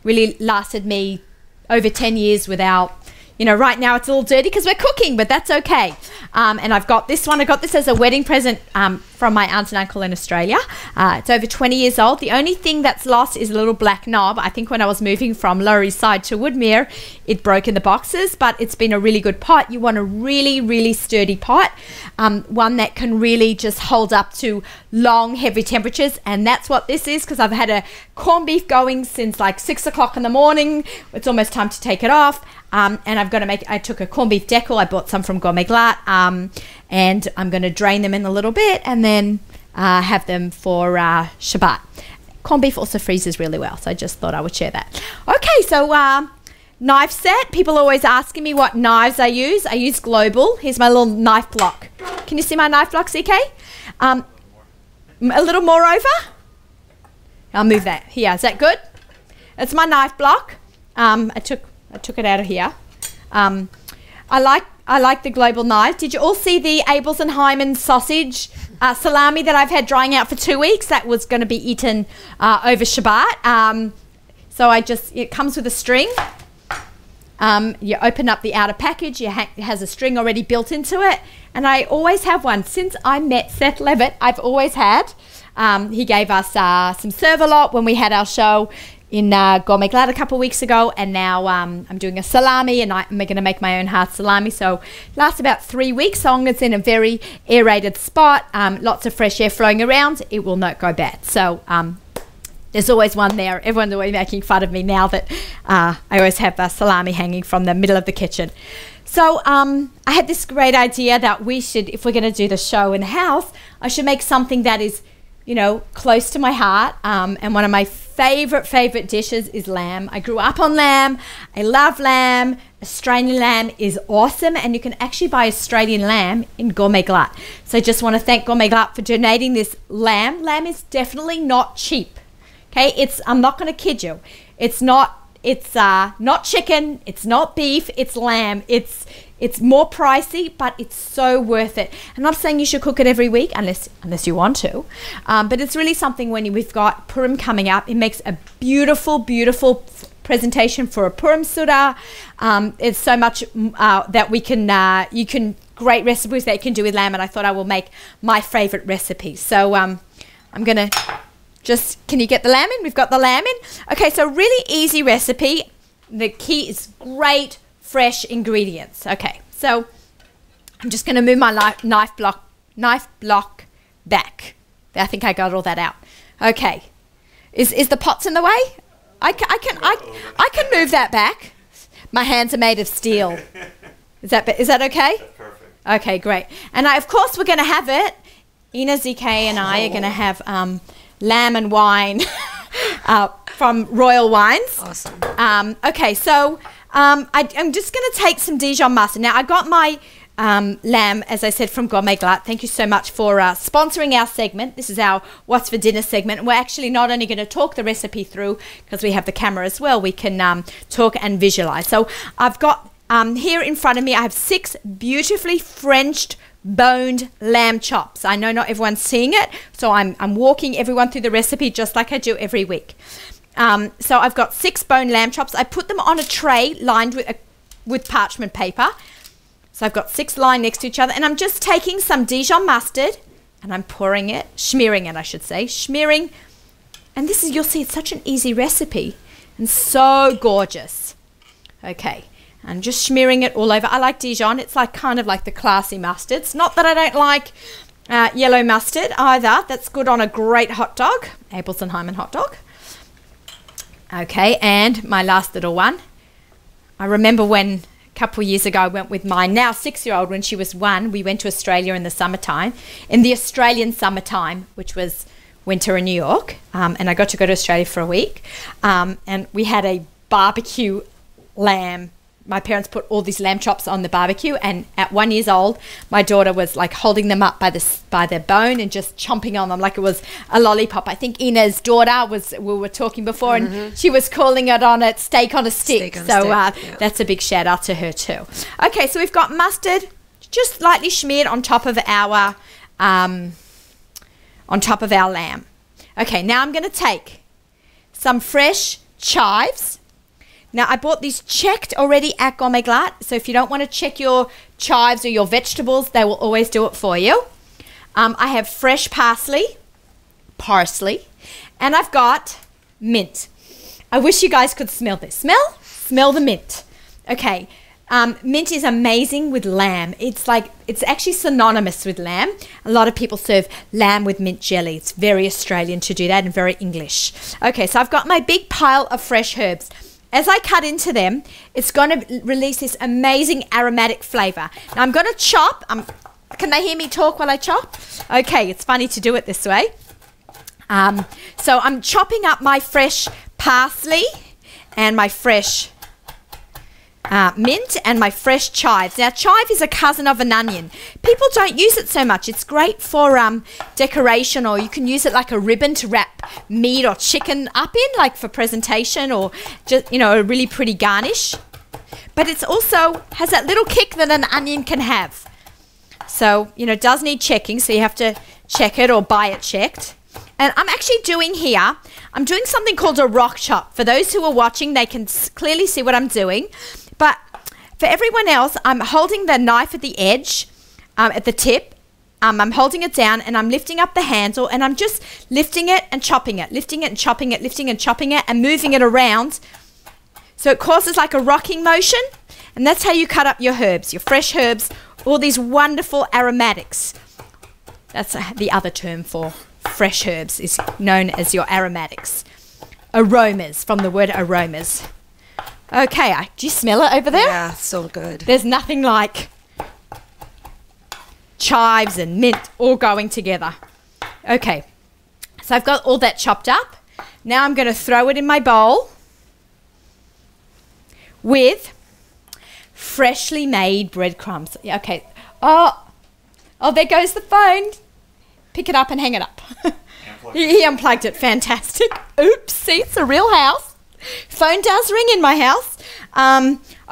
really lasted me over 10 years without, right now it's a little dirty because we're cooking, but that's okay. And I've got this one. I got this as a wedding present from my aunt and uncle in Australia. It's over 20 years old. The only thing that's lost is a little black knob. I think when I was moving from Lower East Side to Woodmere, it broke in the boxes, but it's been a really good pot. You want a really, really sturdy pot, one that can really just hold up to long, heavy temperatures. And that's what this is, because I've had a corned beef going since like 6 o'clock in the morning. It's almost time to take it off. And I've got to I took a corned beef decal. I bought some from Gourmet Glatt, and I'm going to drain them in a little bit and then have them for Shabbat. Corned beef also freezes really well, so I just thought I would share that. Okay, so knife set. People are always asking me what knives I use. I use Global. Here's my little knife block. Can you see my knife block, CK? A little more over. I'll move that. Here, is that good? It's my knife block. I took it out of here. I like the Global knife. Did you all see the Abels and Hyman sausage salami that I've had drying out for 2 weeks? That was going to be eaten over Shabbat. So it comes with a string. You open up the outer package. It has a string already built into it. And I always have one. Since I met Seth Levitt, I've always had. He gave us some Serve-A-Lot when we had our show in Gourmet Glatt a couple of weeks ago, and now I'm doing a salami, and I'm going to make my own hard salami. So it lasts about 3 weeks. So long as it's in a very aerated spot, lots of fresh air flowing around, it will not go bad. So there's always one there. Everyone's always making fun of me now that I always have a salami hanging from the middle of the kitchen. So I had this great idea that we should, if we're going to do the show in the house, I should make something that is, close to my heart. And one of my favorite dishes is lamb. I grew up on lamb. I love lamb. Australian lamb is awesome, and you can actually buy Australian lamb in Gourmet Glatt. So I just want to thank Gourmet Glatt for donating this lamb. Lamb is definitely not cheap. Okay, I'm not going to kid you. It's not chicken, it's not beef, it's lamb. It's more pricey, but it's so worth it. I'm not saying you should cook it every week unless you want to, but it's really something when we've got Purim coming up. It makes a beautiful presentation for a Purim Suda. It's so much that great recipes that you can do with lamb, and I thought I will make my favorite recipe. So I'm gonna can you get the lamb in? We've got the lamb in. Okay, so really easy recipe. The key is great fresh ingredients. Okay, so I'm just going to move my knife block back. I think I got all that out. Okay, is the pots in the way? I can move that back. My hands are made of steel. Is that okay? That's perfect. Okay, great. And of course we're going to have it. Ina, ZK, and I are going to have lamb and wine from Royal Wines. Awesome. Okay, so I'm just going to take some Dijon mustard. Now, I got my lamb, as I said, from Gourmet Glatt. Thank you so much for sponsoring our segment. This is our What's for Dinner segment. And we're actually not only going to talk the recipe through, because we have the camera as well, we can talk and visualize. So I've got here in front of me, I have 6 beautifully Frenched boned lamb chops. I know not everyone's seeing it, so I'm walking everyone through the recipe just like I do every week. So I've got 6 boned lamb chops. I put them on a tray lined with parchment paper. So I've got 6 lying next to each other, and I'm just taking some Dijon mustard and I'm pouring it, smearing it, I should say, smearing. And this is, you'll see, it's such an easy recipe and so gorgeous. Okay. And just smearing it all over. I like Dijon. It's like kind of like the classy mustards. Not that I don't like yellow mustard either. That's good on a great hot dog. Abelson Hyman hot dog. Okay, and my last little one. I remember when a couple of years ago I went with my now 6-year-old when she was 1. We went to Australia in the summertime. In the Australian summertime, which was winter in New York. And I got to go to Australia for a week. And we had a barbecue lamb. My parents put all these lamb chops on the barbecue, and at 1 year old, my daughter was like holding them up by their bone and just chomping on them like it was a lollipop. I think Ina's daughter we were talking before, and she was calling it on it steak on a stick. That's a big shout out to her too. Okay, so we've got mustard just lightly smeared on top of our lamb. Okay, now I'm going to take some fresh chives. Now, I bought these checked already at Gourmet Glatt, so if you don't want to check your chives or your vegetables, they will always do it for you. I have fresh parsley, and I've got mint. I wish you guys could smell this. Smell the mint. Okay, mint is amazing with lamb. It's actually synonymous with lamb. A lot of people serve lamb with mint jelly. It's very Australian to do that and very English. Okay, so I've got my big pile of fresh herbs. As I cut into them, it's going to release this amazing aromatic flavor. Now I'm going to chop. Can they hear me talk while I chop? Okay, it's funny to do it this way. So I'm chopping up my fresh parsley and my fresh mint and my fresh chives. Now, chive is a cousin of an onion. People don't use it so much. It's great for decoration, or you can use it like a ribbon to wrap meat or chicken up in, like for presentation, or just, a really pretty garnish. But it's also has that little kick that an onion can have. So, it does need checking, so you have to check it or buy it checked. And I'm actually doing something called a rock chop. For those who are watching, they can clearly see what I'm doing. But for everyone else, I'm holding the knife at the edge, at the tip. I'm holding it down and I'm lifting up the handle, and I'm just lifting it and chopping it, lifting it and chopping it, lifting and chopping it, and moving it around. So it causes like a rocking motion. And that's how you cut up your herbs, your fresh herbs, all these wonderful aromatics. That's the other term for fresh herbs, is known as your aromatics. Aromas, from the word aromas. Okay, do you smell it over there? Yeah, so good. There's nothing like chives and mint all going together. Okay, so I've got all that chopped up. Now I'm going to throw it in my bowl with freshly made breadcrumbs. Okay. Oh, there goes the phone. Pick it up and hang it up. He unplugged it. Fantastic. Oops, see, it's a real house. Phone does ring in my house.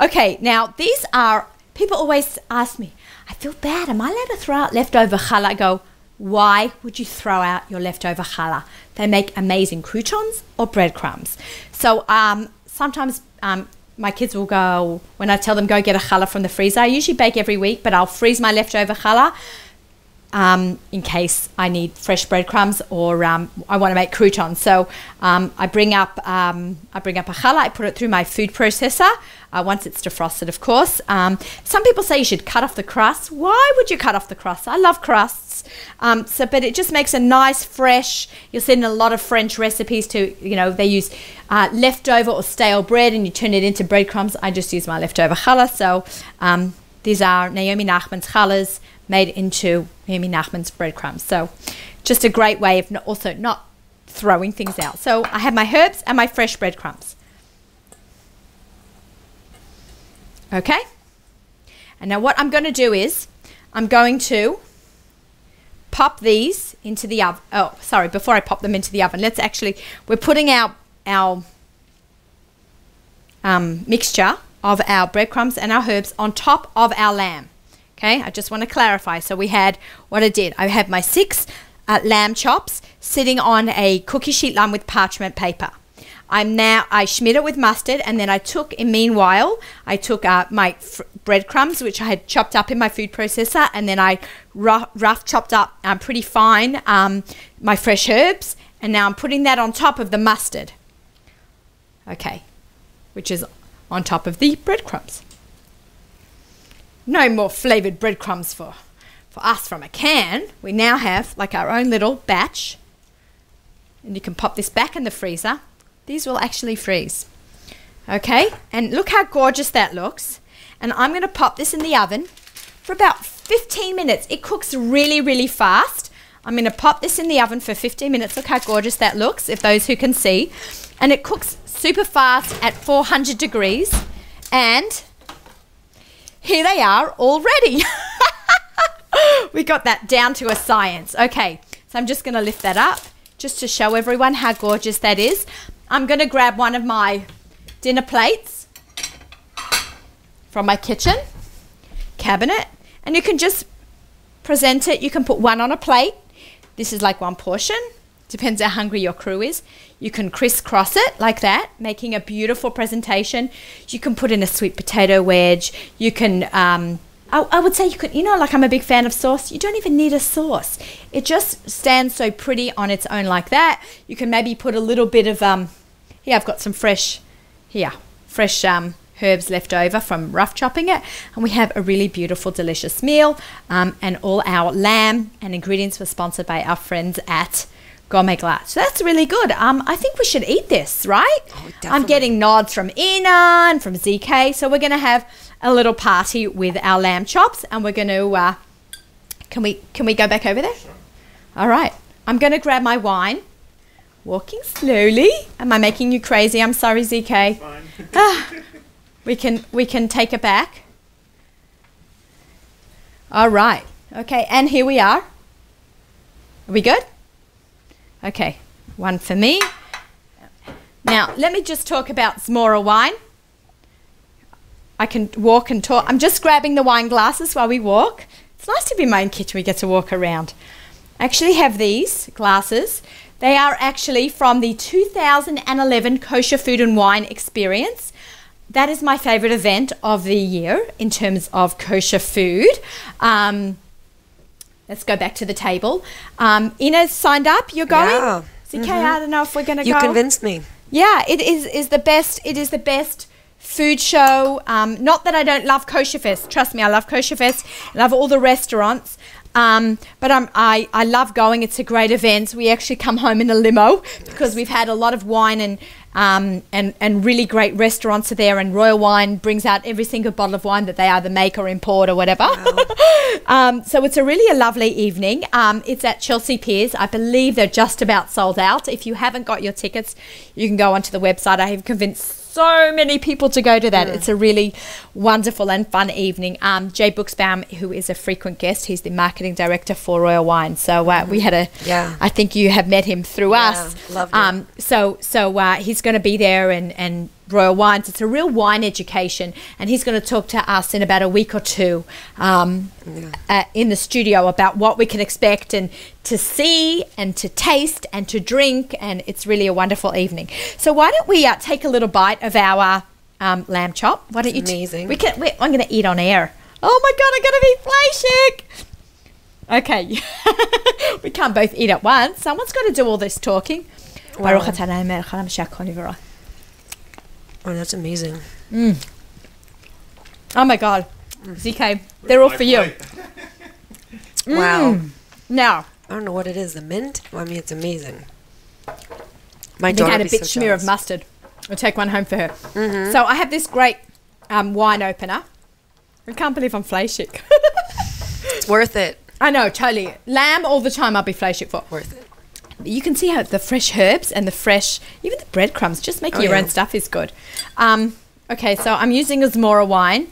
Okay, now these are, people always ask me, I feel bad, am I allowed to throw out leftover challah? I go, why would you throw out your leftover challah? They make amazing croutons or breadcrumbs. So sometimes my kids will go, when I tell them go get a challah from the freezer, I usually bake every week, but I'll freeze my leftover challah in case I need fresh breadcrumbs or I want to make croutons. So I bring up a challah, I put it through my food processor once it's defrosted, of course. Some people say you should cut off the crust. Why would you cut off the crust? I love crusts. But it just makes a nice fresh, you'll see in a lot of French recipes too, they use leftover or stale bread and you turn it into breadcrumbs. I just use my leftover challah. So these are Naomi Nachman's challahs made into Naomi Nachman's breadcrumbs. So just a great way of also not throwing things out. So I have my herbs and my fresh breadcrumbs. Okay? And now what I'm going to do is I'm going to pop these into the oven. Oh, sorry, before I pop them into the oven, we're putting our mixture of our breadcrumbs and our herbs on top of our lamb. Okay, I just want to clarify. So we had what I did. I had my 6 lamb chops sitting on a cookie sheet lined with parchment paper. I smeared it with mustard, and then I took my breadcrumbs, which I had chopped up in my food processor, and then I rough chopped up pretty fine my fresh herbs, and now I'm putting that on top of the mustard. Okay, which is on top of the breadcrumbs. No more flavored breadcrumbs for us from a can. We now have like our own little batch, and you can pop this back in the freezer. These will actually freeze. Okay, and look how gorgeous that looks. And I'm going to pop this in the oven for about 15 minutes. It cooks really, really fast. I'm going to pop this in the oven for 15 minutes. Look how gorgeous that looks, if those who can see. And it cooks super fast at 400 degrees. And here they are already. We got that down to a science. Okay, so I'm just going to lift that up just to show everyone how gorgeous that is. I'm going to grab one of my dinner plates from my kitchen cabinet, and you can just present it. You can put one on a plate. This is like one portion. Depends how hungry your crew is. You can crisscross it like that, making a beautiful presentation. You can put in a sweet potato wedge. You can, I would say you could, like I'm a big fan of sauce. You don't even need a sauce. It just stands so pretty on its own like that. You can maybe put a little bit of, here I've got some fresh herbs left over from rough chopping it. And we have a really beautiful, delicious meal. And all our lamb and ingredients were sponsored by our friends at Gourmet Glass. So that's really good. I think we should eat this, right? Oh, I'm getting nods from Ina and from ZK. So we're going to have a little party with our lamb chops, and we're going to can we go back over there? Sure. All right, I'm going to grab my wine, walking slowly. Am I making you crazy? I'm sorry, ZK. Fine. We can take it back. All right, okay, and here we are. Are we good? Okay, one for me. Now let me just talk about Zmora wine. I can walk and talk. I'm just grabbing the wine glasses while we walk. It's nice to be in my own kitchen. We get to walk around. I actually have these glasses. They are actually from the 2011 Kosher Food and Wine Experience. That is my favorite event of the year in terms of kosher food. Let's go back to the table. Ina's signed up. You're going? Yeah. ZK, I don't know if we're going to go. You convinced me. Yeah, it is the best. It is the best food show. Not that I don't love Kosher Fest. Trust me, I love Kosher Fest. I love all the restaurants. But I love going. It's a great event. We actually come home in a limo because we've had a lot of wine and really great restaurants are there, and Royal Wine brings out every single bottle of wine that they either make or import or whatever. Wow. So it's a lovely evening. It's at Chelsea Piers. I believe they're just about sold out. If you haven't got your tickets, you can go onto the website. I have convinced so many people to go to that. It's a really wonderful and fun evening. Jay Buxbaum, who is a frequent guest, he's the marketing director for Royal Wine. So we had I think you have met him through us. Loved it. So he's going to be there, and Royal Wines. It's a real wine education, and he's going to talk to us in about a week or two in the studio about what we can expect and to see and to taste and to drink, and it's really a wonderful evening. So why don't we take a little bite of our lamb chop? Why don't you? Amazing. I'm going to eat on air. Oh my God, I'm going to be flashing. Okay, we can't both eat at once. Someone's got to do all this talking. Wow. Oh, that's amazing. Oh my God, ZK, they're all for you. Wow. Now, I don't know what it is. The mint? Well, I mean, it's amazing. My I daughter had a would be bit so smear jealous. of mustard. I'll take one home for her. So I have this great wine opener. I can't believe I'm flashing. It's worth it. I know, totally. Lamb all the time I'll be flashing for. Worth it. You can see how the fresh herbs and the fresh, even the breadcrumbs, just making Oh, your yeah. own stuff is good. Okay, so I'm using a Zmora wine.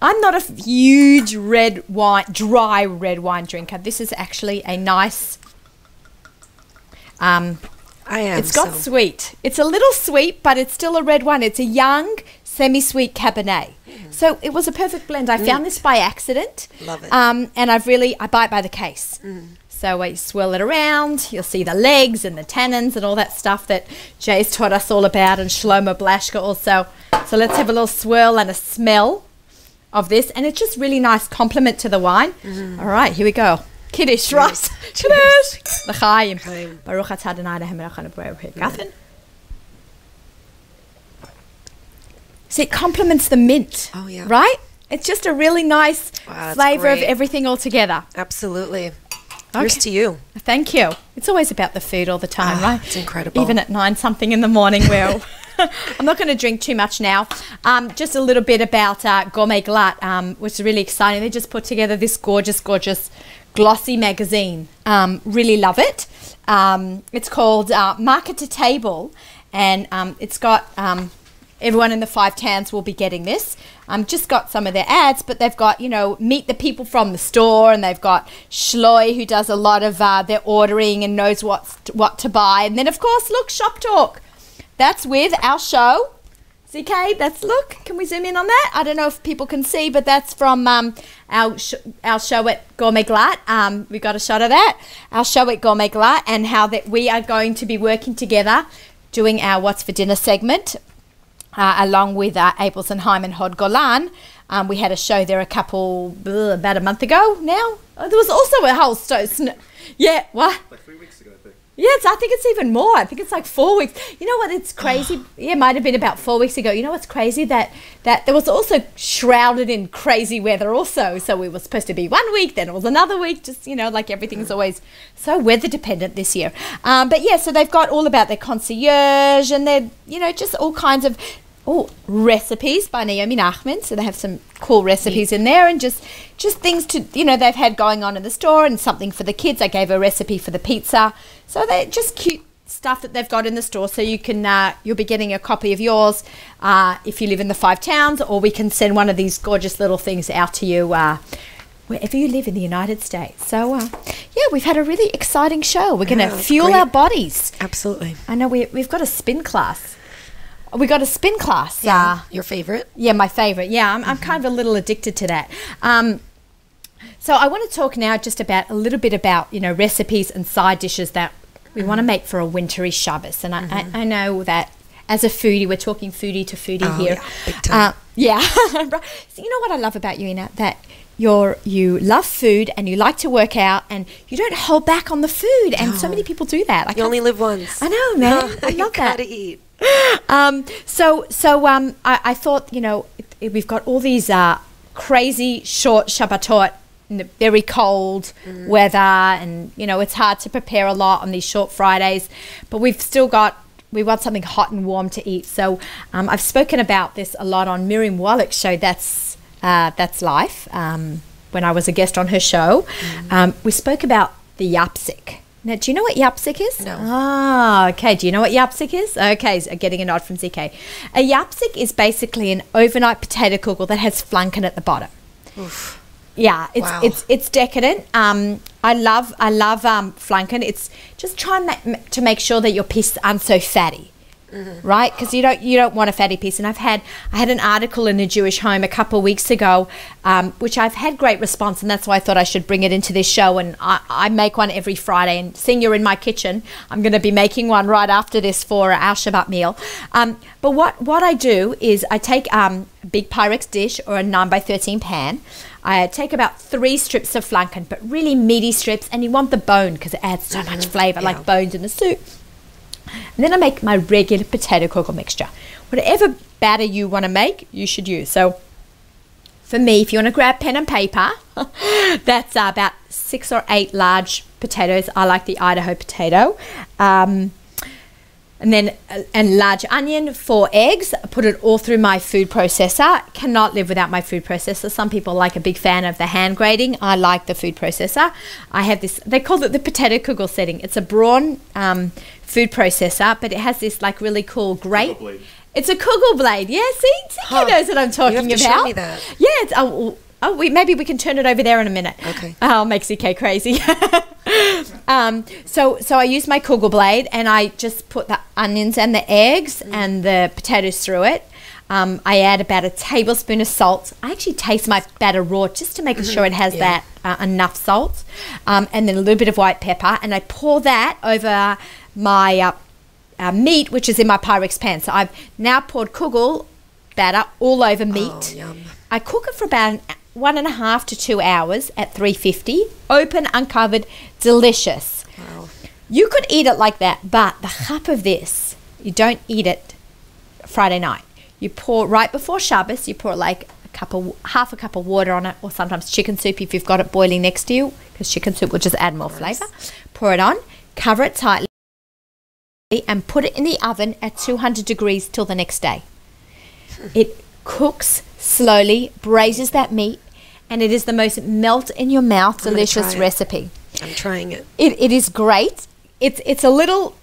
I'm not a huge dry red wine drinker. This is actually a nice... I am. It's got sweet. It's a little sweet, but it's still a red wine. It's a young, semi-sweet Cabernet. So it was a perfect blend. I found this by accident. Love it. And I buy it by the case. So I swirl it around. You'll see the legs and the tannins and all that stuff that Jay's taught us all about, and Shlomo Blashka also. So let's have a little swirl and a smell of this, and it's just really nice compliment to the wine. All right, here we go. Kiddush, right? Kiddush. L'chaim. Baruch atah Adonai Eloheinu melech haolam v'avorach. See, it complements the mint. Oh, yeah. Right? It's just a really nice flavor of everything all together. Absolutely. Here's to you. Thank you. It's always about the food all the time, right? It's incredible. Even at 9 something in the morning. Well, I'm not going to drink too much now. Just a little bit about Gourmet Glatt, which is really exciting. They just put together this gorgeous, gorgeous glossy magazine. Really love it. It's called Market to Table, and it's got... everyone in the 5 towns will be getting this. Just got some of their ads, but they've got, meet the people from the store, and they've got Shloy, who does a lot of their ordering and knows what to buy. And then, of course, look, Shop Talk. That's with our show. ZK, look, can we zoom in on that? I don't know if people can see, but that's from our show at Gourmet Glatt. We got a shot of that. Our show at Gourmet Glatt, and how that we are going to be working together doing our What's for Dinner segment. Along with Abels and Haim and Hod Golan. We had a show there about a month ago now. There was also a whole yeah, what? Like 3 weeks ago, I think. Yes, I think it's even more. I think it's like 4 weeks. You know what? It's crazy. Yeah, it might have been about 4 weeks ago. You know what's crazy? That there was also shrouded in crazy weather also. So we were supposed to be 1 week, then it was another week. Just, like everything's always so weather dependent this year. But yeah, so they've got all about their concierge, and they're, just all kinds of recipes by Naomi Nachman. So they have some cool recipes in there, and just things to, they've had going on in the store, and something for the kids. I gave a recipe for the pizza. So they're just cute stuff that they've got in the store. So you can, you'll be getting a copy of yours if you live in the 5 towns, or we can send one of these gorgeous little things out to you wherever you live in the United States. So, yeah, we've had a really exciting show. We're going to fuel our bodies. Absolutely. I know we've got a spin class. We got a spin class. Yeah. Your favorite? Yeah, my favorite. Yeah, I'm kind of a little addicted to that. So I want to talk now just about a little bit about, recipes and side dishes that we want to make for a wintry Shabbos. And I know that as a foodie, we're talking foodie to foodie here. Yeah, big time. Yeah. So you know what I love about you, Ina? That you love food, and you like to work out, and you don't hold back on the food. And so many people do that. You only live once. I know, man. I love that. You gotta eat. I thought, we've got all these crazy short Shabbatot in the very cold weather, and it's hard to prepare a lot on these short Fridays, but we want something hot and warm to eat. So I've spoken about this a lot on Miriam Wallach's show, That's Life, when I was a guest on her show. We spoke about the yapsik. Now, do you know what yapsik is? No. Okay. Do you know what yapsik is? Okay, so getting a nod from ZK. A yapsik is basically an overnight potato kugel that has flanken at the bottom. Oof. Yeah, it's decadent. I love flanken. It's just trying to make sure that your pieces aren't so fatty. Right, because you don't want a fatty piece. And I had an article in a Jewish Home a couple of weeks ago, which I've had great response, and that's why I thought I should bring it into this show. And I make one every Friday. And seeing you're in my kitchen, I'm going to be making one right after this for our Shabbat meal. But what I do is I take a big Pyrex dish or a 9x13 pan. I take about 3 strips of flanken, but really meaty strips, and you want the bone because it adds so much flavour, like bones in the soup. And then I make my regular potato kugel mixture. Whatever batter you want to make, you should use. So for me, if you want to grab pen and paper, that's about 6 or 8 large potatoes. I like the Idaho potato. And then a large onion, 4 eggs. I put it all through my food processor. Cannot live without my food processor. Some people like a big fan of the hand grating. I like the food processor. I have this, they call it the potato kugel setting. It's a Braun food processor, but it has this like really cool grape. Kugel blade. It's a Kugel blade. Yeah, see, who knows what I'm talking You have to about. show me that. Yeah, it's maybe we can turn it over there in a minute. Okay. I'll make ZK crazy. So I use my Kugel blade and I just put the onions and the eggs and the potatoes through it. I add about a tablespoon of salt. I actually taste my batter raw just to make sure it has that enough salt, and then a little bit of white pepper, and I pour that over my meat, which is in my Pyrex pan. So I've now poured Kugel batter all over meat. Oh, yum. I cook it for about 1.5 to 2 hours at 350, open, uncovered, delicious. Wow. You could eat it like that, but the chap of this, you don't eat it Friday night. You pour right before Shabbos, you pour like half a cup of water on it, or sometimes chicken soup if you've got it boiling next to you, because chicken soup will just add more flavour. Pour it on, cover it tightly, and put it in the oven at 200 degrees till the next day. It cooks slowly, braises that meat, and it is the most melt in your mouth delicious recipe. I'm trying it. It is great. It's a little,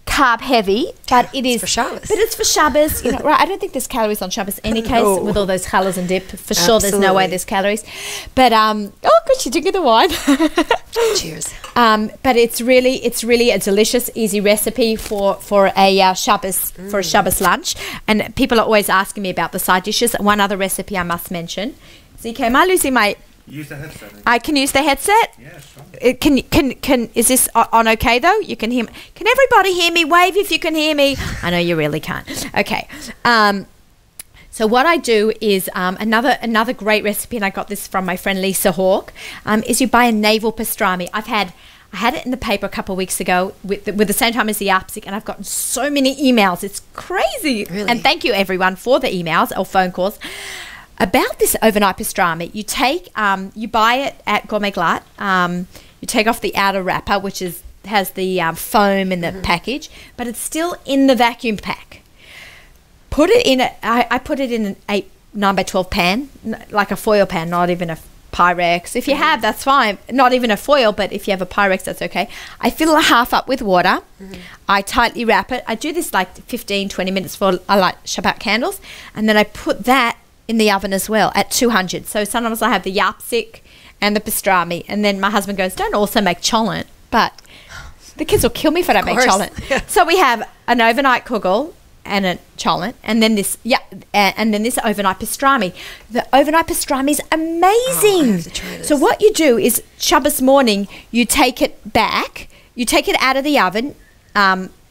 carb heavy, but it is for Shabbos. But it's for Shabbos, right? I don't think there's calories on Shabbos in any case, No. with all those challahs and dip. For sure, there's no way Absolutely. there's calories. But oh, good, she drinking the wine. Cheers. But it's really a delicious, easy recipe for a Shabbos lunch. And people are always asking me about the side dishes. One other recipe I must mention. ZK, am I losing my? Use the headset. I can use the headset. Yeah, sure. Can is this on okay though? You can hear me. Can everybody hear me? Wave if you can hear me. I know you really can't. Okay. So what I do is another great recipe, and I got this from my friend Lisa Hawke, is you buy a navel pastrami. I had it in the paper a couple of weeks ago with the same time as the Arpsik, and I've gotten so many emails. It's crazy. Really? And thank you everyone for the emails or phone calls. About this overnight pastrami, you buy it at Gourmet Glatt. You take off the outer wrapper, which has the foam in the package, but it's still in the vacuum pack. Put it in I put it in an 9x12 pan, like a foil pan, not even a Pyrex. If you have, that's fine. Not even a foil, but if you have a Pyrex, that's okay. I fill it half up with water. I tightly wrap it. I do this like 15, 20 minutes for I light Shabbat candles, and then I put that in the oven as well at 200. So sometimes I have the yapsik and the pastrami, and then my husband goes, don't also make cholent, but the kids will kill me if I don't make course. cholent. Yeah. So we have an overnight kugel and a cholent, and then this overnight pastrami. The overnight pastrami is amazing. I have to try this. So what you do is Shabbos morning, you take it back, you take it out of the oven.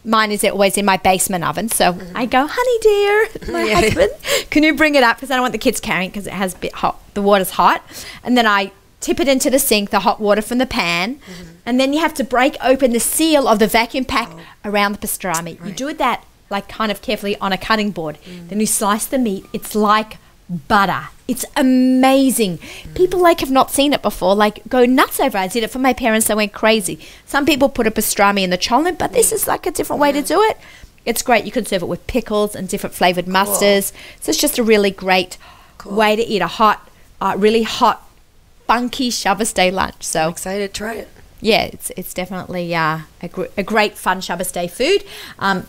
Mine is always in my basement oven, so I go, honey dear, my Yeah. husband, can you bring it up? Because I don't want the kids carrying, because it has a bit hot. The water's hot. And then I tip it into the sink, the hot water from the pan, and then you have to break open the seal of the vacuum pack around the pastrami. You Right. do that like kind of carefully on a cutting board. Then you slice the meat. It's like butter. It's amazing. People have not seen it before, go nuts over it. I did it for my parents. They went crazy. Some people put a pastrami in the cholent, but this is like a different way to do it. It's great. You can serve it with pickles and different flavored mustards. So it's just a really great way to eat a really hot, funky Shabbos day lunch. So I'm excited to try it. yeah, it's definitely a great fun Shabbos day food.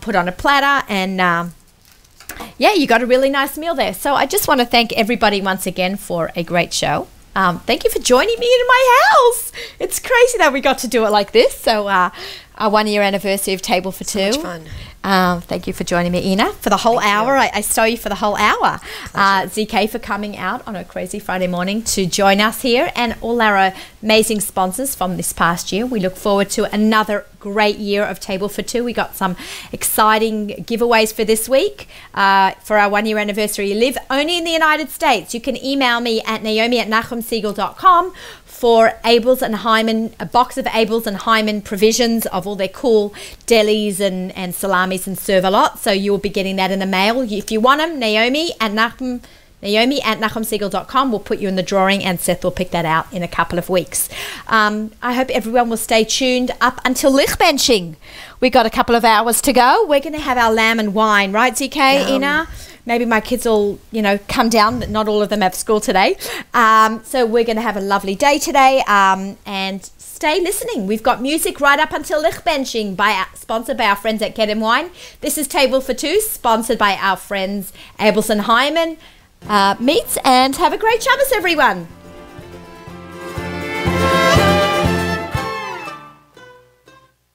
Put on a platter, and you got a really nice meal there. So I just want to thank everybody once again for a great show. Thank you for joining me in my house. It's crazy that we got to do it like this. So our 1 year anniversary of Table for Two. Much fun. Thank you for joining me, Ina, for the whole hour. I saw you for the whole hour. ZK for coming out on a crazy Friday morning to join us here, and all our amazing sponsors from this past year. We look forward to another great year of Table for Two. We got some exciting giveaways for this week for our 1 year anniversary. You live only in the United States. You can email me at naomi@nachumsiegel.com for Abels and Hyman, a box of Abels and Hyman provisions of all their cool delis and salamis and serve-a-lot. So you'll be getting that in the mail. If you want them, Naomi@nachumsiegel.com. We'll put you in the drawing, and Seth will pick that out in a couple of weeks. I hope everyone will stay tuned up until Lichbenching. We got a couple of hours to go. We're going to have our lamb and wine, right, ZK, Yum. Ina? Maybe my kids will, come down, but not all of them have school today. So we're going to have a lovely day today, and stay listening. We've got music right up until Lichtbenching, sponsored by our friends at Kedem Wine. This is Table for Two, sponsored by our friends Abelson Hyman Meats, and have a great Shabbos, everyone.